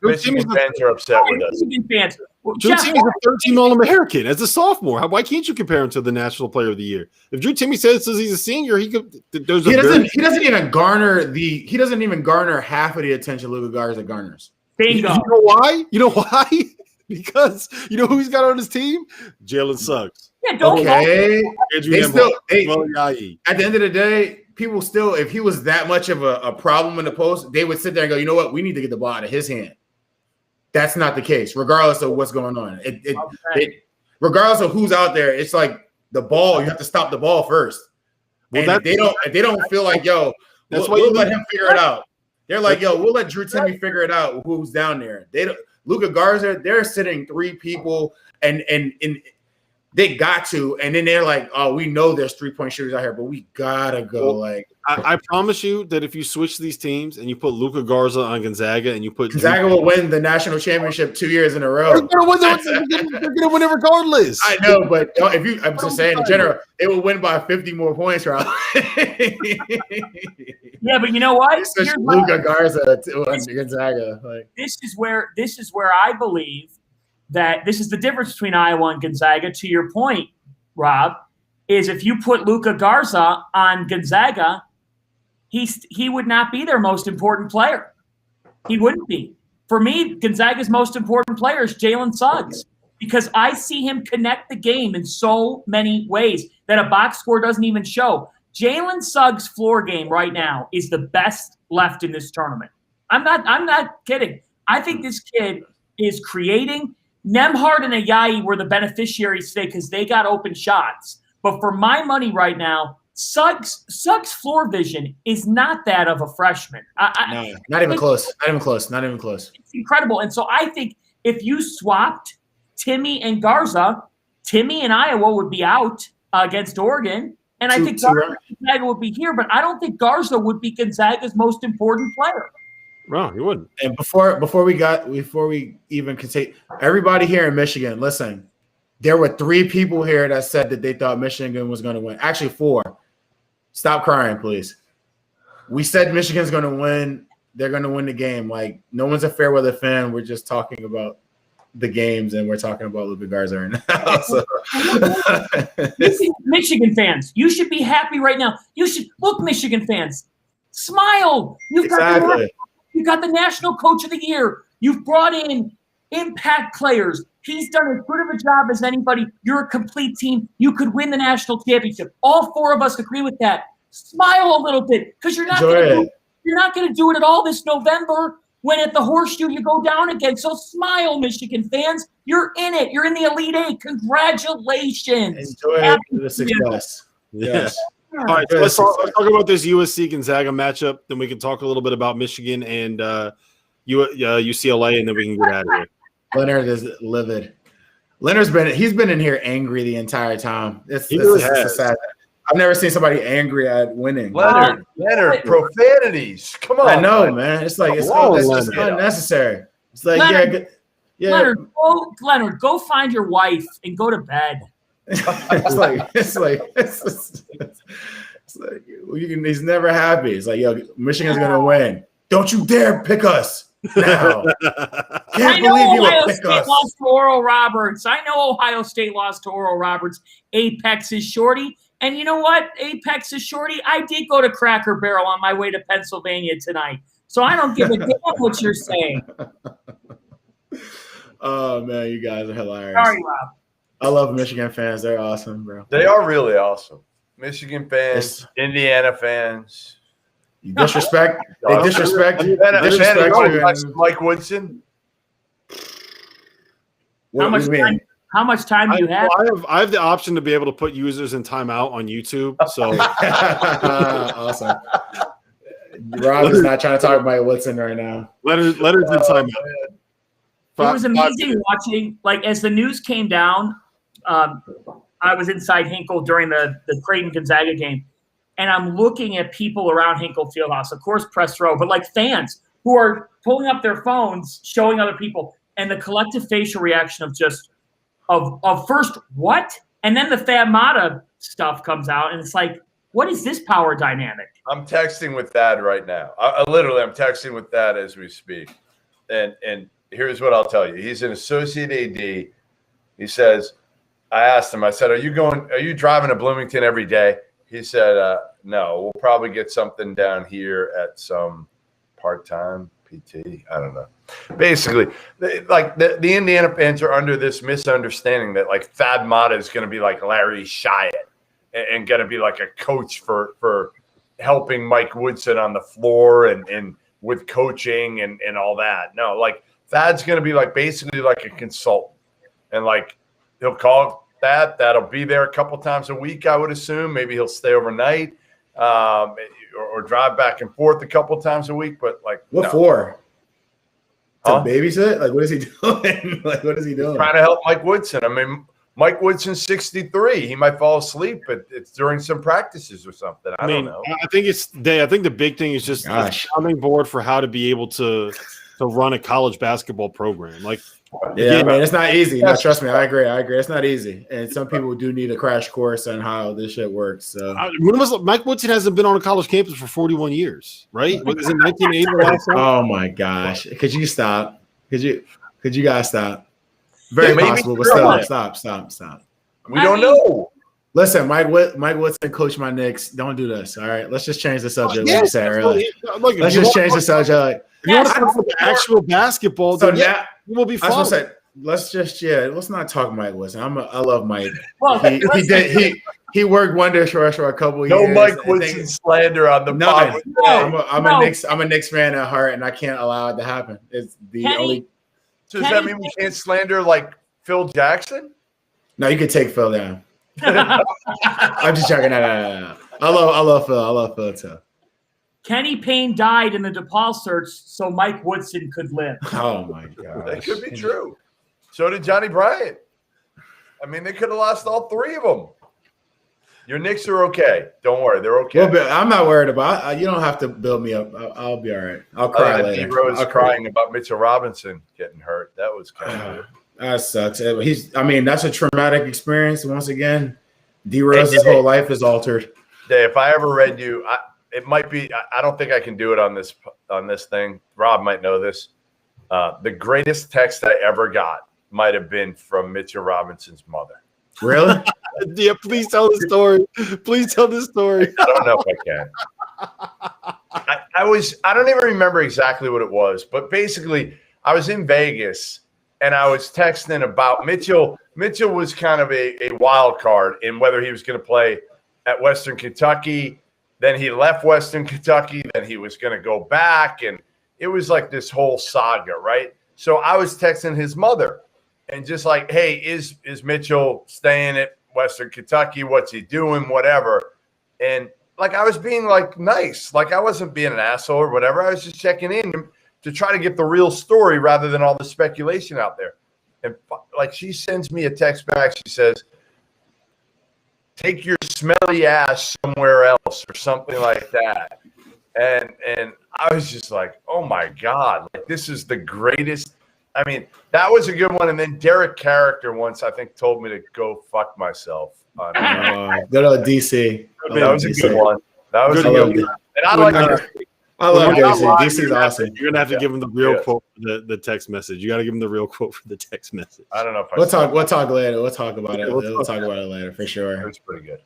Michigan fans are upset with us. Michigan fans. Drew Timme's a 13 All-American as a sophomore. Why can't you compare him to the National Player of the Year? If Drew Timme says he's a senior, he doesn't even garner half of the attention Luka Garza garners. Bingo. You know why? You know why? Because you know who he's got on his team? Jalen Suggs. Yeah, don't okay. At the end of the day, people still, if he was that much of a problem in the post, they would sit there and go, you know what? We need to get the ball out of his hand. That's not the case, regardless of what's going on. Regardless of who's out there, it's like the ball. You have to stop the ball first. Well, and if they don't feel like, yo, we'll let him figure it out. They're like, yo, we'll let Drew Timme figure it out who's down there. They don't. Luka Garza, they're sitting 3 people, and they got to, and then they're like, oh, we know there's 3-point shooters out here, but we gotta go. I promise you that if you switch these teams and you put Luka Garza on Gonzaga and you put Gonzaga will win the national championship 2 years in a row. They're gonna win it regardless. I know, but I'm just saying in general, it will win by 50 more points, right? Yeah, but you know what? Luka Garza to Gonzaga. This is where I believe that this is the difference between Iowa and Gonzaga. To your point, Rob, is if you put Luka Garza on Gonzaga, he would not be their most important player. He wouldn't be. For me, Gonzaga's most important player is Jalen Suggs because I see him connect the game in so many ways that a box score doesn't even show. Jalen Suggs' floor game right now is the best left in this tournament. I'm not kidding. I think this kid is creating. Nembhard and Ayayi were the beneficiaries today because they got open shots. But for my money right now, Suggs' floor vision is not that of a freshman. No, not even close. Not even close. It's incredible. And so I think if you swapped Timme and Garza, Timme and Iowa would be out against Oregon. And I think Gonzaga would be here. But I don't think Garza would be Gonzaga's most important player. No, he wouldn't. And before we even could say, everybody here in Michigan, listen, there were 3 people here that said that they thought Michigan was going to win. Actually, 4. Stop crying, please. We said Michigan's going to win. They're going to win the game. Like, no one's a fair weather fan. We're just talking about the games, and we're talking about Luka Garza right now. So. Michigan fans, you should be happy right now. You should look, Michigan fans, smile. You got the National Coach of the Year. You've brought in impact players. He's done as good of a job as anybody. You're a complete team. You could win the national championship. All 4 of us agree with that. Smile a little bit because you're not going to do it at all this November when at the Horseshoe you go down again. So smile, Michigan fans. You're in it. You're in the Elite 8. Congratulations. Enjoy the success. Yes. All right, so let's talk about this USC-Gonzaga matchup. Then we can talk a little bit about Michigan and UCLA, and then we can get out of here. Leonard is livid. He's been in here angry the entire time. It's sad. I've never seen somebody angry at winning. Leonard, profanities. Come on. I know, man. It's like it's unnecessary. It's like Leonard, go find your wife and go to bed. It's like he's never happy. It's like, yo, Michigan's gonna win. Don't you dare pick us now. I know Ohio State lost to Oral Roberts. Apex is shorty. And you know what? Apex is shorty. I did go to Cracker Barrel on my way to Pennsylvania tonight. So I don't give a damn what you're saying. Oh, man, you guys are hilarious. Sorry, Rob. I love Michigan fans. They're awesome, bro. They are really awesome. Michigan fans, Indiana fans. You disrespect. They disrespect you. Mike Woodson. How much time do you have? I have the option to be able to put users in timeout on YouTube. So awesome. Rob is not trying to talk about Woodson right now. Letters in timeout. It was amazing watching. Like as the news came down, I was inside Hinkle during the Creighton Gonzaga game, and I'm looking at people around Hinkle Fieldhouse, of course, press row, but like fans who are pulling up their phones, showing other people, and the collective facial reaction of just of first what, and then the Fab Mata stuff comes out, and it's like, what is this power dynamic? I'm texting with Thad right now. I'm texting with Thad as we speak, and here's what I'll tell you. He's an associate AD. He says, I asked him, I said, are you driving to Bloomington every day? He said, no, we'll probably get something down here at some part-time PT. I don't know. Basically, the Indiana fans are under this misunderstanding that like Thad Mata is going to be like Larry Shyatt and going to be like a coach for helping Mike Woodson on the floor and with coaching and all that. No, like Thad's going to be like basically like a consultant, and like he'll call that'll be there a couple times a week, I would assume. Maybe he'll stay overnight or drive back and forth a couple times a week. But like, what for? To babysit? Like, what is he doing? Like, what is he doing? Trying to help Mike Woodson. I mean, Mike Woodson's 63. He might fall asleep, but it's during some practices or something. I don't know. I think the big thing is just a sounding board for how to be able to run a college basketball program. Like, yeah, man, it's not easy. No, trust me, I agree. It's not easy, and some people do need a crash course on how this shit works. So, Mike Woodson hasn't been on a college campus for 41 years, right? Was it 1980 the last time? Oh my gosh! Could you stop? Could you guys stop? Very possible, but stop. We don't know. Listen, Mike Woodson coached my Knicks. Don't do this. All right, let's just change the subject. Like you said earlier. Let's just change the subject. If you want to talk about the actual basketball, so then we'll be fine. Let's not talk Mike Woodson. I love Mike. Well, he worked wonders for us for a couple years. No Mike Woodson slander on the pod. I'm a Knicks fan at heart, and I can't allow it to happen. It's the only. So does that mean we can't slander like Phil Jackson? No, you can take Phil down. I'm just joking. No. I love Phil. I love Phil too. Kenny Payne died in the DePaul search so Mike Woodson could live. Oh, my God. That could be true. So did Johnny Bryant. I mean, they could have lost all three of them. Your Knicks are okay. Don't worry. They're okay. Well, I'm not worried about it. You don't have to build me up. I'll be all right. I'll cry later. D-Rose crying about Mitchell Robinson getting hurt. That was kind of that sucks. That's a traumatic experience. Once again, D-Rose's whole life is altered. Dave, if I ever read you – it might be. I don't think I can do it on this thing. Rob might know this. The greatest text I ever got might have been from Mitchell Robinson's mother. Really? Yeah. Please tell the story. Please tell the story. I don't know if I can. I don't even remember exactly what it was, but basically, I was in Vegas and I was texting about Mitchell. Mitchell was kind of a wild card in whether he was going to play at Western Kentucky. Then he left Western Kentucky. Then he was going to go back. And it was like this whole saga, right? So I was texting his mother and just like, hey, is Mitchell staying at Western Kentucky? What's he doing? Whatever. And like I was being like nice. Like I wasn't being an asshole or whatever. I was just checking in to try to get the real story rather than all the speculation out there. And like she sends me a text back. She says, take your smelly ass somewhere else or something like that. And I was just like, oh my God, like this is the greatest. I mean, that was a good one. And then Derek Character once, I think, told me to go fuck myself. Good old DC. That was a good one. That was a good one. And I like I love DC. DC's awesome. You're gonna have to give him the real quote for the text message. You got to give him the real quote for the text message. I don't know if we'll talk later. We'll talk about it. We'll talk about it later for sure. It was pretty good.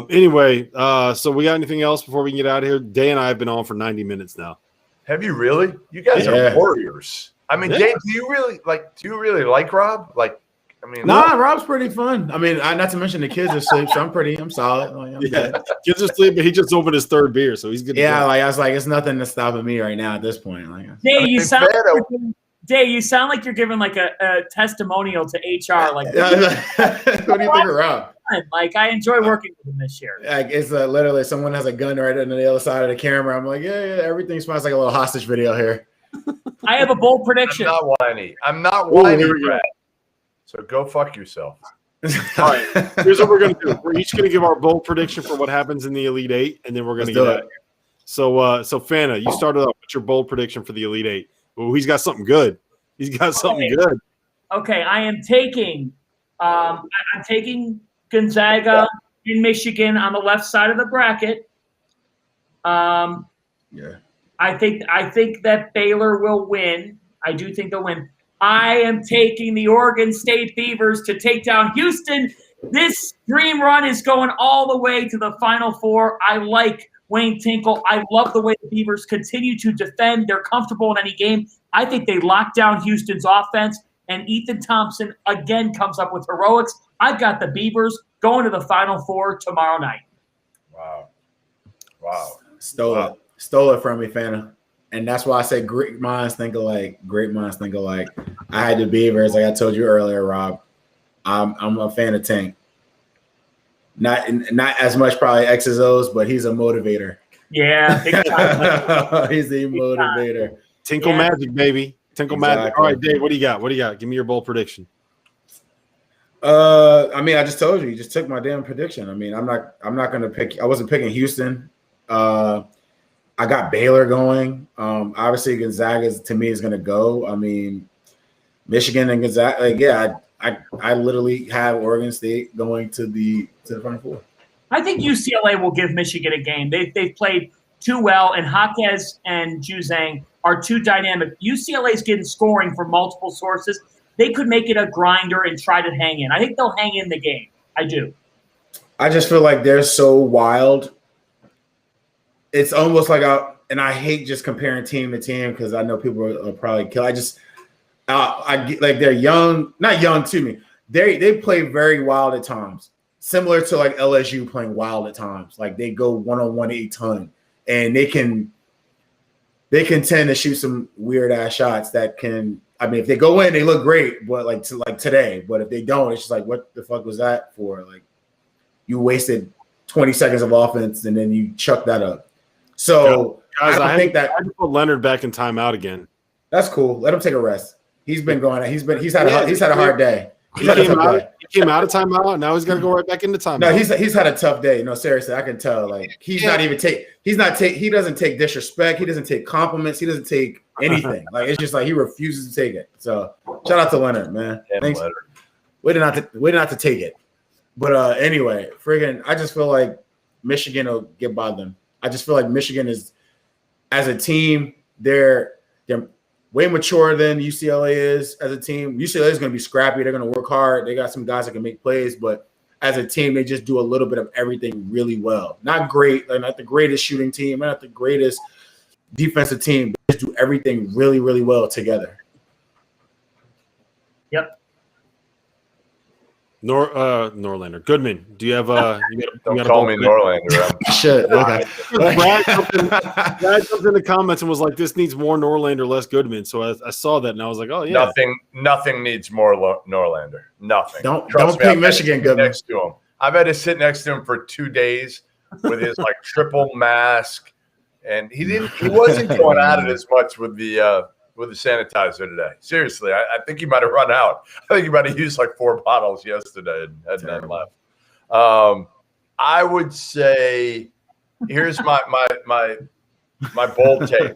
Anyway, so we got anything else before we can get out of here? Day and I have been on for 90 minutes now. Have you really? You guys are warriors. I mean, Dave, do you really like Rob? Like, I Rob's pretty fun. I mean, not to mention the kids are asleep, so I'm solid. Like, I'm good. Kids are asleep, but he just opened his third beer, so he's good. Yeah, like I was like, it's nothing that's stopping me right now at this point. Like, Dave, you sound like you're giving like a testimonial to HR. Like, what do you think of Rob? Like, I enjoy working with him this year. Like, it's literally someone has a gun right on the other side of the camera. I'm like, yeah, everything smells like a little hostage video here. I have a bold prediction. I'm not whiny, Brad. So go fuck yourself. All right, here's what we're going to do. We're each going to give our bold prediction for what happens in the Elite Eight, and then we're going to get out of here. So Fana, you started off with your bold prediction for the Elite Eight. Oh, he's got something good. He's got something good. Okay, I am taking I'm taking Gonzaga in Michigan on the left side of the bracket. I think that Baylor will win. I do think they'll win. I am taking the Oregon State Beavers to take down Houston. This dream run is going all the way to the Final Four. I like Wayne Tinkle. I love the way the Beavers continue to defend. They're comfortable in any game. I think they lock down Houston's offense, and Ethan Thompson again comes up with heroics. I've got the Beavers going to the Final Four tomorrow night. Wow. Stole it from me, Fana. And that's why I say great minds think alike. Great minds think alike. I had the Beavers, like I told you earlier, Rob. I'm a fan of Tank. Not as much probably X's O's, but he's a motivator. Yeah, he's a motivator. Tinkle magic, baby. Tinkle magic. All right, Dave, what do you got? Give me your bold prediction. I mean, I just told you. You just took my damn prediction. I mean, I'm not going to pick. I wasn't picking Houston. I got Baylor going. Obviously, Gonzaga to me is going to go. I mean, Michigan and Gonzaga. Like, yeah, I literally have Oregon State going to the Final Four. I think UCLA will give Michigan a game. They've played too well, and Jaquez and Juzang are too dynamic. UCLA's getting scoring from multiple sources. They could make it a grinder and try to hang in. I think they'll hang in the game. I do. I just feel like they're so wild. It's almost like and I hate just comparing team to team because I know people will probably kill. I get like they're young, not young to me. They play very wild at times, similar to like LSU playing wild at times. Like they go 1-on-1 a ton, and they can tend to shoot some weird ass shots that can. I mean, if they go in, they look great, but like today. But if they don't, it's just like, what the fuck was that for? Like you wasted 20 seconds of offense and then you chuck that up. So guys, I think that I had to put Leonard back in timeout again. That's cool. Let him take a rest. He's been going. He's had a hard day. He came out of timeout. Now he's got to go right back into timeout. No, he's had a tough day. No, seriously, I can tell. Like he doesn't take disrespect. He doesn't take compliments. He doesn't take anything. Like it's just like he refuses to take it. So shout out to Leonard, man. Thanks. Leonard. Way not to take it. But anyway, friggin', I just feel like Michigan will get by them. I just feel like Michigan is, as a team, they're way mature than UCLA is as a team. UCLA is going to be scrappy. They're going to work hard. They got some guys that can make plays, but as a team, they just do a little bit of everything really well. Not great, like not the greatest shooting team, not the greatest defensive team, but just do everything really, really well together. Yep. Norlander. Goodman, do you have Don't call me Norlander. Shit. Okay. Brad jumped in the comments and was like, "This needs more Norlander, less Goodman." So I saw that and I was like, "Oh yeah." Nothing needs more Norlander. Nothing. Don't pick Michigan, Goodman. Next to him, I've had to sit next to him for 2 days with his like triple mask, and he wasn't going at it as much with the sanitizer today. Seriously, I think he might have run out. I think he might have used like 4 bottles yesterday and had none left. I would say, here's my bold take.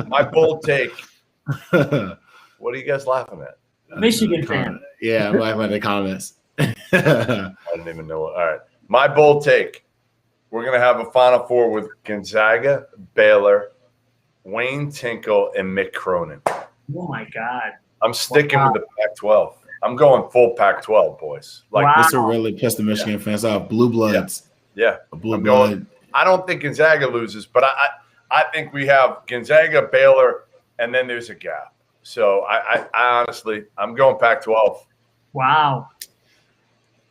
My bold take. What are you guys laughing at? Michigan fan. Yeah, I'm laughing at the comments. I didn't even know what. All right. My bold take. We're going to have a Final Four with Gonzaga, Baylor, Wayne Tinkle, and Mick Cronin. Oh, my God. I'm sticking with the Pac-12. I'm going full Pac-12, boys. This will really piss the Michigan fans off. Blue Bloods. Yeah. Blue blood. I don't think Gonzaga loses, but I think we have Gonzaga, Baylor, and then there's a gap. So I honestly, I'm going Pac-12. Wow.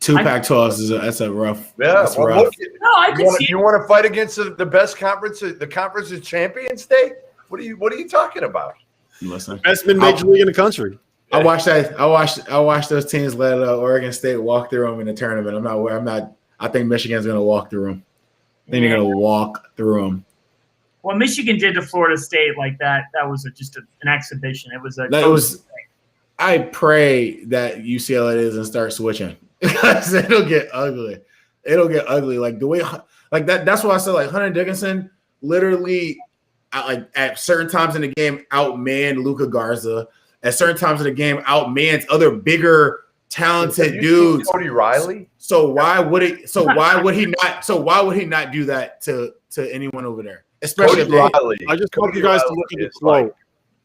Two Pac-12s that's a rough. Yeah, that's well, rough. look, No, I can see. you want to fight against the best conference, the conference of champions day? What are you talking about? Listen, Best mid-major league in the country. I watched that. I watched those teams let Oregon State walk through them in the tournament. I'm not. I think Michigan's going to walk through them. I think they're going to walk through them. Well, Michigan did to Florida State like that. That was just an exhibition. It was a. That was. I pray that UCLA doesn't start switching because it'll get ugly. It'll get ugly. Like the way, like that. That's why I said like Hunter Dickinson literally, like at certain times in the game, outmanned Luka Garza. At certain times in the game, outmans other bigger, talented dudes. Cody Riley. So why would it? So why would he not? So why would he not do that to anyone over there? Especially Cody Riley. I just want you guys to look at the quote.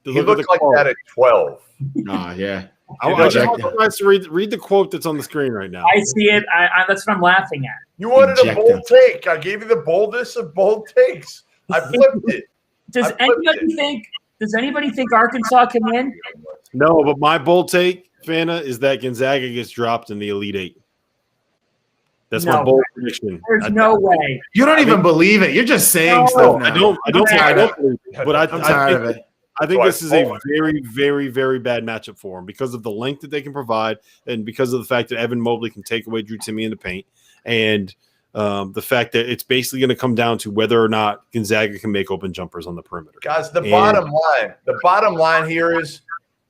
He looked like that at 12. Nah, yeah. I just want you guys to read the quote that's on the screen right now. I see it. That's what I'm laughing at. You wanted Inject a bold him. take. I gave you the boldest of bold takes. I flipped it. Does anybody think Arkansas can win? No, but my bold take, Fana, is that Gonzaga gets dropped in the Elite Eight. That's my bold prediction. There's no way. You don't even believe it. You're just saying stuff now. I don't believe it, but I'm tired of it. I think this is a very, very, very bad matchup for them because of the length that they can provide and because of the fact that Evan Mobley can take away Drew Timme in the paint and the fact that it's basically going to come down to whether or not Gonzaga can make open jumpers on the perimeter. Guys, the bottom line here is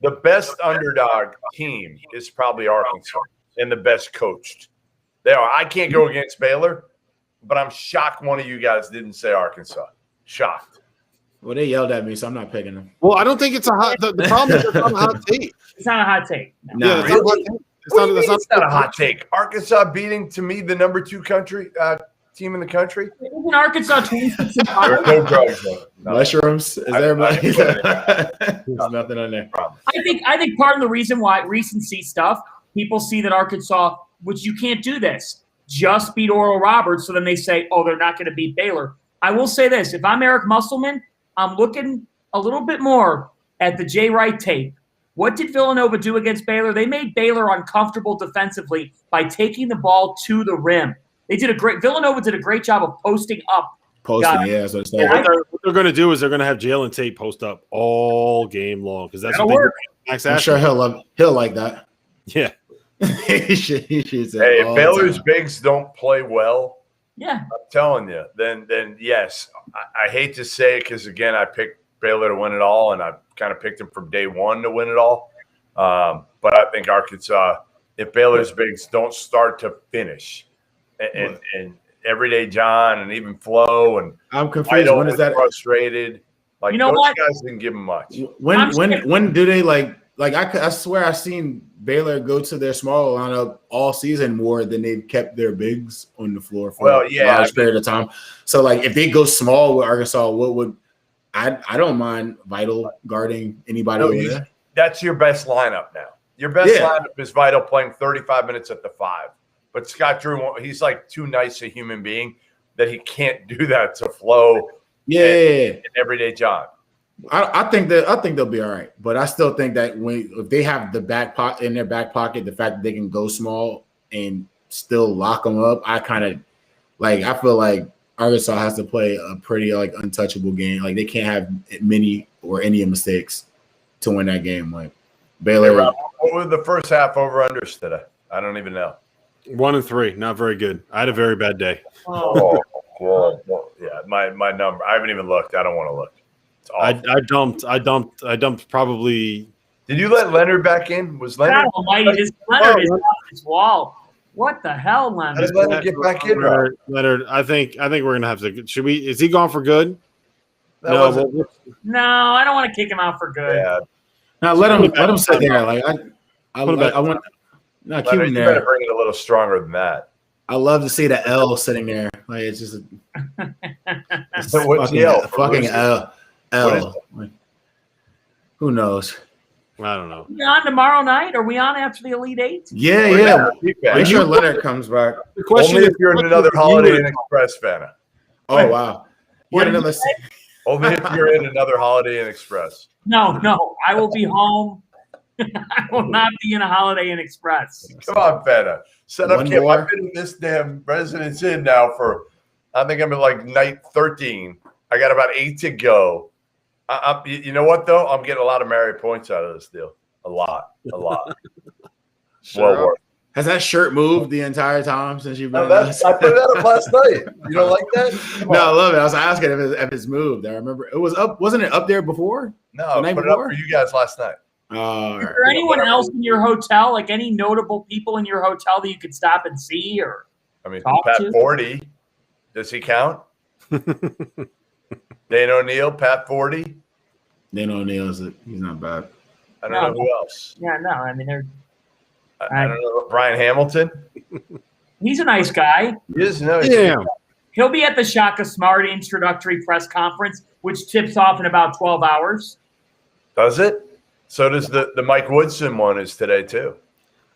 the best underdog team is probably Arkansas and the best coached. They are. I can't go against Baylor, but I'm shocked one of you guys didn't say Arkansas. Shocked. Well, they yelled at me, so I'm not picking them. Well, I don't think it's a hot. The problem is it's not a hot take. It's not a hot take. No. Yeah, it's not a hot take. It's not a hot take. Arkansas beating, to me, the number 2 country team in the country. Isn't Arkansas 26? No drugs. No. Mushrooms? Is everybody? There's nothing on there. I think part of the reason why recency stuff, people see that Arkansas, which you can't do this, just beat Oral Roberts, so then they say, oh, they're not going to beat Baylor. I will say this. If I'm Eric Musselman, I'm looking a little bit more at the Jay Wright tape. What did Villanova do against Baylor? They made Baylor uncomfortable defensively by taking the ball to the rim. Villanova did a great job of posting up. Yeah, that's what it's saying. What they're going to do is they're going to have Jalen Tate post up all game long because that's what work. I'm sure he'll like that. Yeah. he should say if Baylor's bigs don't play well, yeah, I'm telling you, then yes. I hate to say it because, again, I picked Baylor to win it all, and I kind of picked them from day one to win it all. But I think Arkansas, if Baylor's bigs don't start to finish, and Everyday John and even Flo and I'm confused. When is that frustrated? Like, you know those what? guys didn't give them much. When do they like I swear I've seen Baylor go to their small lineup all season more than they've kept their bigs on the floor for a large period of time. So like if they go small with Arkansas, what would I don't mind Vital guarding anybody over there. That's your best lineup now. Your best lineup is Vital playing 35 minutes at the 5. But Scott Drew, he's like too nice a human being that he can't do that to Flo. And Everyday John. I think they'll be all right, but I still think that if they have the in their back pocket, the fact that they can go small and still lock them up, I feel like Arkansas has to play a pretty untouchable game. Like they can't have many or any mistakes to win that game. Like Baylor. Hey, Rob, what were the first half over-unders today? I don't even know. 1 and 3, not very good. I had a very bad day. Well, yeah, my number. I haven't even looked. I don't want to look. I dumped probably. Did you let Leonard back in? Was Leonard? God almighty, Leonard is off his wall. What the hell, Leonard? How does Leonard get back in? Leonard, I think we're gonna have to. Should we? Is he gone for good? No, I don't want to kick him out for good. Yeah. Now let him sit there. Like I want. No, keep him there. You better bring it a little stronger than that. I love to see the L sitting there. Like it's just what's the L? Fucking L. Like, who knows? I don't know. Are we on tomorrow night? Are we on after the Elite Eight? Yeah. Make sure Leonard comes back. The question only is, if you're in another Holiday Inn Express fan. Oh wow. Only if you're in another Holiday Inn Express. No. I will be home I will not be in a Holiday Inn Express. Come on, Feta. Set up One camp. more. I've been in this damn Residence Inn now for, I think I'm at like night 13. I got about 8 to go. You know what, though? I'm getting a lot of Marriott points out of this deal. A lot. Sure. Well worth. Has that shirt moved the entire time since you've been? I put that up last night. You don't like that? No, I love it. I was asking if it's moved. I remember it was up. Wasn't it up there before? No, I put it up for you guys last night. All Is right. there anyone else in your hotel, like any notable people in your hotel that you could stop and see? Or I mean, talk Pat to? 40. Does he count? Dane O'Neal, Pat 40. Dane O'Neal he's not bad. I don't know who else. Yeah, no, I mean they're. I don't know. Brian Hamilton. He's a nice guy. He is nice. Yeah. He'll be at the Shaka Smart introductory press conference, which tips off in about 12 hours. Does it? So does the Mike Woodson one is today too.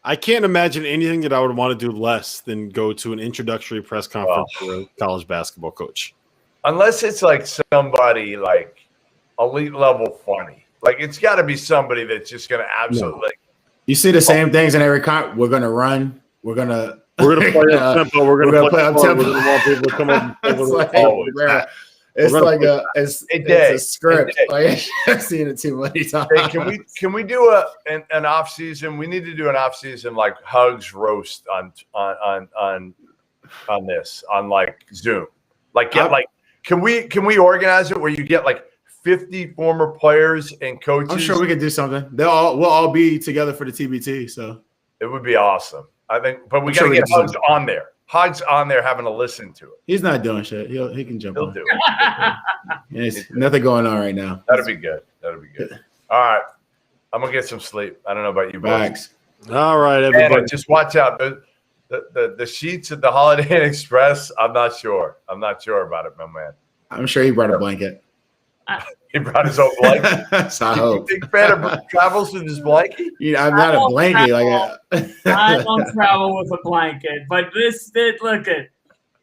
I can't imagine anything that I would want to do less than go to an introductory press conference for a college basketball coach. Unless it's like somebody like elite level funny. Like it's got to be somebody that's just going to absolutely. You see the same things in every We're gonna run. We're gonna play up tempo. We're gonna play up tempo. We're gonna want people to come up. It's like it's a script. Hey. Like, I've seen it too many times. Hey, can we do an off season? We need to do an off season like hugs roast on this on like Zoom. Can we organize it where you get like 50 former players and coaches? I'm sure we could do something. We'll all be together for the TBT. So it would be awesome. I think, but we got to get Hugs on there. Hugs on there having to listen to it. He's not doing shit. He can jump. He'll on. do it. There's nothing going on right now. That'd be good. All right. I'm going to get some sleep. I don't know about you, boys. All right, everybody. And just watch out. The sheets at the Holiday Inn Express, I'm not sure. I'm not sure about it, my man. I'm sure he brought a blanket. He brought his own blanket. So I hope. Big fan of travels with his blanket? I'm not a blanket. I don't travel with a blanket, but look at.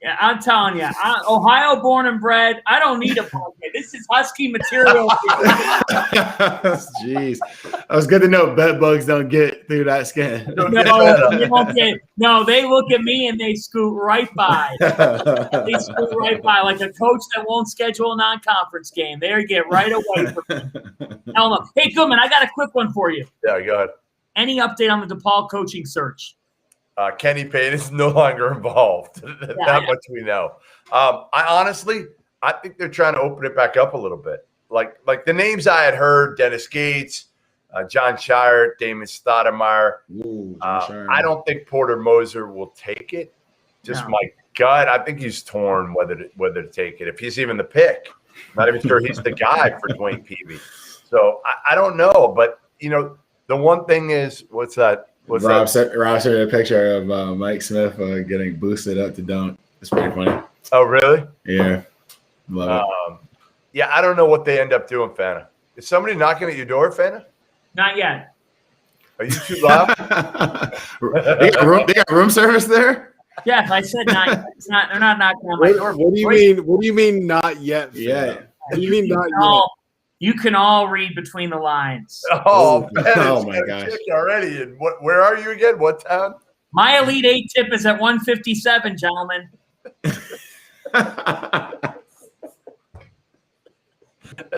Yeah, I'm telling you, Ohio born and bred. I don't need a blanket. This is husky material. Jeez, I was good to know bed bugs don't get through that skin. No, they look at me and they scoot right by. They scoot right by like a coach that won't schedule a non-conference game. They get right away from me. Tell them, hey, Goodman, I got a quick one for you. Yeah, go ahead. Any update on the DePaul coaching search? Kenny Payne is no longer involved. That much we know. I think they're trying to open it back up a little bit. Like the names I had heard: Dennis Gates, John Shire, Damon Stoudemire. I don't think Porter Moser will take it. My gut. I think he's torn whether to take it. If he's even the pick, not even sure he's the guy for Dwayne Peavy. So I don't know. But the one thing is, what's that? Rob sent a picture of Mike Smith getting boosted up to dunk. It's pretty funny. Oh, really? Yeah. Love it. Yeah, I don't know what they end up doing, Fana. Is somebody knocking at your door, Fana? Not yet. Are you too loud? They got room service there? Yes, I said not yet. They're not knocking on my door. What do you mean? What do you mean not yet? Yeah. What do you mean not yet? You can all read between the lines. Oh my gosh. Already. And where are you again? What town? My Elite 8 tip is at 157, gentlemen. And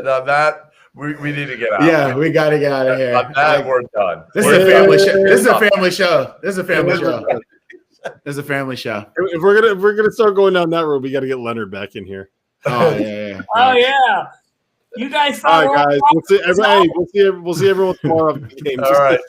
on that, we need to get out. Yeah, we got to get out of here. On that, we're done. This is a family show. This is a family show. This is a family show. If we're gonna start going down that road, we got to get Leonard back in here. Oh yeah. Oh yeah. You guys. All right, guys. We'll see everyone tomorrow. All right.